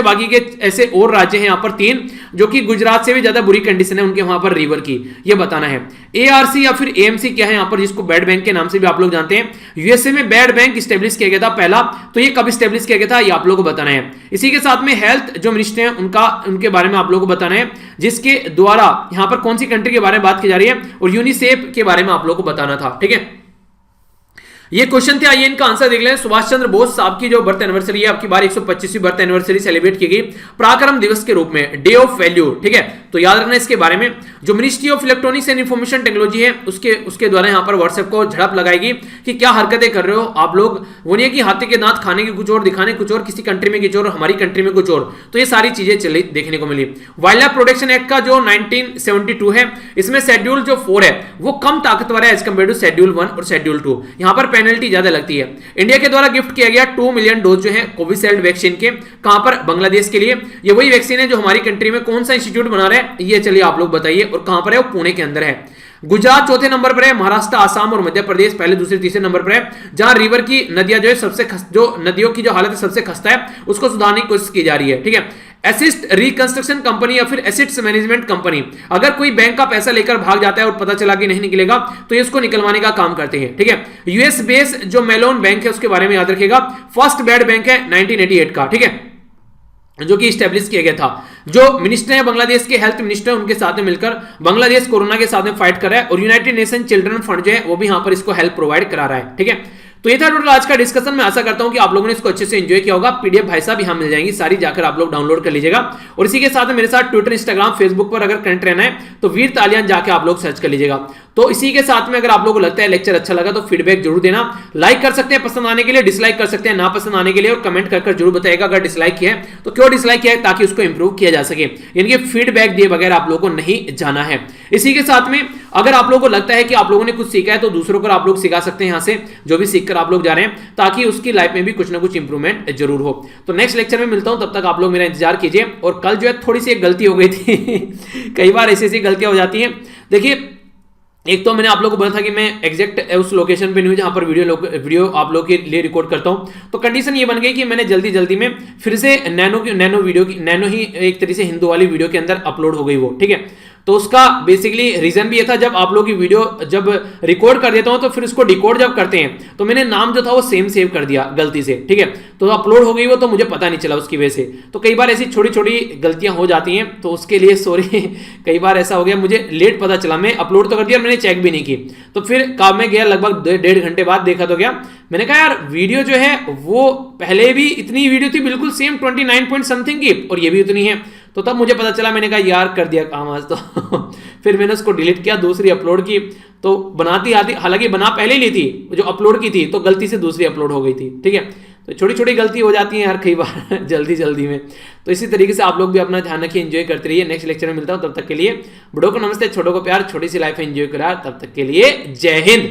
बाकी के ऐसे और राज्य हैं यहां पर 3 जो कि गुजरात से भी ज्यादा बुरी कंडीशन है उनके वहां पर रिवर की, ये बताना है। एआरसी या फिर एएमसी क्या है यहां पर, जिसको बैड बैंक के नाम से भी आप लोग जानते हैं। यूएसए में बैड बैंक स्टेब्लिश किया गया था पहला, तो ये कब स्टेब्लिश किया गया था ये आप लोगों को बताना है। इसी के साथ में हेल्थ जो मिनिस्टर है उनके बारे में आप लोगों को बताना है, जिसके द्वारा यहां पर कौन सी कंट्री के बारे में बात की जा रही है, और यूनिसेफ के बारे में आप लोगों को बताना था, ठीक है। ये क्वेश्चन थे, आइए इनका आंसर देख लें। सुभाष चंद्र बोस साहब की जो बर्थ एनिवर्सरी है, आपकी बार 125वीं बर्थ एनिवर्सरी सेलिब्रेट की गई पराक्रम दिवस के रूप में, डे ऑफ वैल्यू, ठीक है। तो याद रखना इसके बारे में। जो ministry of electronics and information technology है उसके द्वारा यहां पर व्हाट्सएप को झड़प लगाएगी कि क्या हरकतें कर रहे हो आप लोग। वो नहीं है कि हाथी के दांत खाने के कुछ और, दिखाने कुछ और, किसी कंट्री में कुछ और, हमारी कंट्री में कुछ और, तो ये सारी चीजें चली देखने को मिली। वाइल्ड लाइफ प्रोटेक्शन एक्ट का जो 1972 है, इसमें शेड्यूल जो 4 है वो कम ताकतवर है एज कंपेयर टू शेड्यूल 1 और शेड्यूल 2, यहां पर पेनल्टी ज्यादा लगती है। इंडिया के द्वारा गिफ्ट किया गया 2 मिलियन डोज जो है कोविशील्ड वैक्सीन के, कहां पर, बांग्लादेश के लिए। ये वही वैक्सीन है जो हमारी कंट्री में कौन सा इंस्टीट्यूट बना रहा है ये चलिए आप लोग बताइए, और कहां पर है, वो पुणे के अंदर है। गुजरात 4थे नंबर पर है, महाराष्ट्र, आसाम और मध्य प्रदेश पहले, दूसरे, तीसरे नंबर पर है। जहां रिवर की नदियां जो है जो नदियों की जो हालत है सबसे खस्ता है, उसको सुधारने की कोशिश की जा रही है, ठीक है। एसिस्ट रिकंस्ट्रक्शन कंपनी या फिर एसिड्स मैनेजमेंट कंपनी, अगर कोई बैंक का पैसा लेकर भाग जाता है और पता चला कि नहीं निकलेगा तो ये उसको निकलवाने का काम करते हैं, ठीक है। यूएस बेस जो मेलोन बैंक है उसके बारे में याद रखिएगा। फर्स्ट बैड बैंक है 1988 का, ठीक है, जो कि स्टैब्लिश किया गया था। जो मिनिस्टर है बांग्लादेश के हेल्थ मिनिस्टर, उनके साथ में मिलकर बांग्लादेश कोरोना के साथ में फाइट कर रहा है, और यूनाइटेड नेशन चिल्ड्रन फंड जो है वो भी यहां पर इसको हेल्प प्रोवाइड करा रहा है, ठीक है। तो ये था टोटल आज का डिस्कशन। मैं आशा करता हूं कि आप लोगों ने इसको अच्छे से एंजॉय किया होगा। पीडीएफ भाई साहब यहां मिल जाएंगी सारी, जाकर आप लोग डाउनलोड कर लीजिएगा। और इसी के साथ मेरे साथ ट्विटर, इंस्टाग्राम, फेसबुक पर अगर कनेक्ट रहना है तो वीर तालियान जाके आप लोग सर्च कर लीजिएगा। तो इसी के साथ में अगर आप लोगों को लगता है लेक्चर अच्छा लगा तो फीडबैक जरूर देना। लाइक कर सकते हैं पसंद आने के लिए, डिसलाइक कर सकते हैं ना पसंद आने के लिए, और कमेंट कर जरूर बताइएगा अगर डिसलाइक किया है तो क्यों डिसलाइक किया है, ताकि उसको इंप्रूव किया जा सके। यानी कि फीडबैक दिए बगैर आप लोगों को नहीं जाना है। इसी के साथ में अगर आप लोगों को लगता है कि आप लोगों ने कुछ सीखा है तो दूसरों को आप लोग सिखा सकते हैं, यहां से जो भी सीखकर आप लोग जा रहे हैं, ताकि उसकी लाइफ में भी कुछ ना कुछ इंप्रूवमेंट जरूर हो। तो नेक्स्ट लेक्चर में मिलता हूं, तब तक आप लोग मेरा इंतजार कीजिए। और कल जो है थोड़ी सी एक गलती हो गई थी कई बार ऐसी ऐसी गलतियां हो जाती हैं। देखिए, एक तो मैंने आप लोगों को बोला था कि मैं एग्जैक्ट उस लोकेशन पे नहीं हूं जहां पर वीडियो आप लोगों के लिए रिकॉर्ड करता हूं, तो कंडीशन ये बन गई कि मैंने जल्दी में फिर से नैनो ही एक तरीके से हिंदू वाली वीडियो के अंदर अपलोड हो गई वो, ठीक है। तो उसका बेसिकली रीजन भी ये था, जब आप लोग की वीडियो जब रिकॉर्ड कर देता हूं तो फिर उसको डिकोड जब करते हैं तो मैंने नाम जो था वो सेव कर दिया गलती से, ठीक है। तो अपलोड हो गई वो, तो मुझे पता नहीं चला उसकी वजह से। तो कई बार ऐसी छोटी छोटी गलतियां हो जाती हैं, तो उसके लिए सॉरी कई बार ऐसा हो गया, मुझे लेट पता चला। मैं अपलोड तो कर दिया, मैंने चेक भी नहीं की। तो फिर काम में गया, लगभग 1.5 घंटे बाद देखा तो क्या, मैंने कहा यार वीडियो जो है वो पहले भी इतनी वीडियो थी बिल्कुल सेम 29 पॉइंट समथिंग की, और ये भी उतनी है। तो तब मुझे पता चला, मैंने कहा यार कर दिया काम आज तो फिर मैंने उसको डिलीट किया, दूसरी अपलोड की। तो बनाती आती, हालांकि बना पहले ही ली थी, जो अपलोड की थी तो गलती से दूसरी अपलोड हो गई थी, ठीक है। तो छोटी छोटी गलती हो जाती है यार कई बार जल्दी में। तो इसी तरीके से आप लोग भी अपना ध्यान रखिए, एंजॉय करते रहिए। नेक्स्ट लेक्चर में मिलता हूं, तब तक के लिए बड़ों को नमस्ते, छोटों को प्यार, छोटी सी लाइफ एंजॉय करा। तब तक के लिए जय हिंद।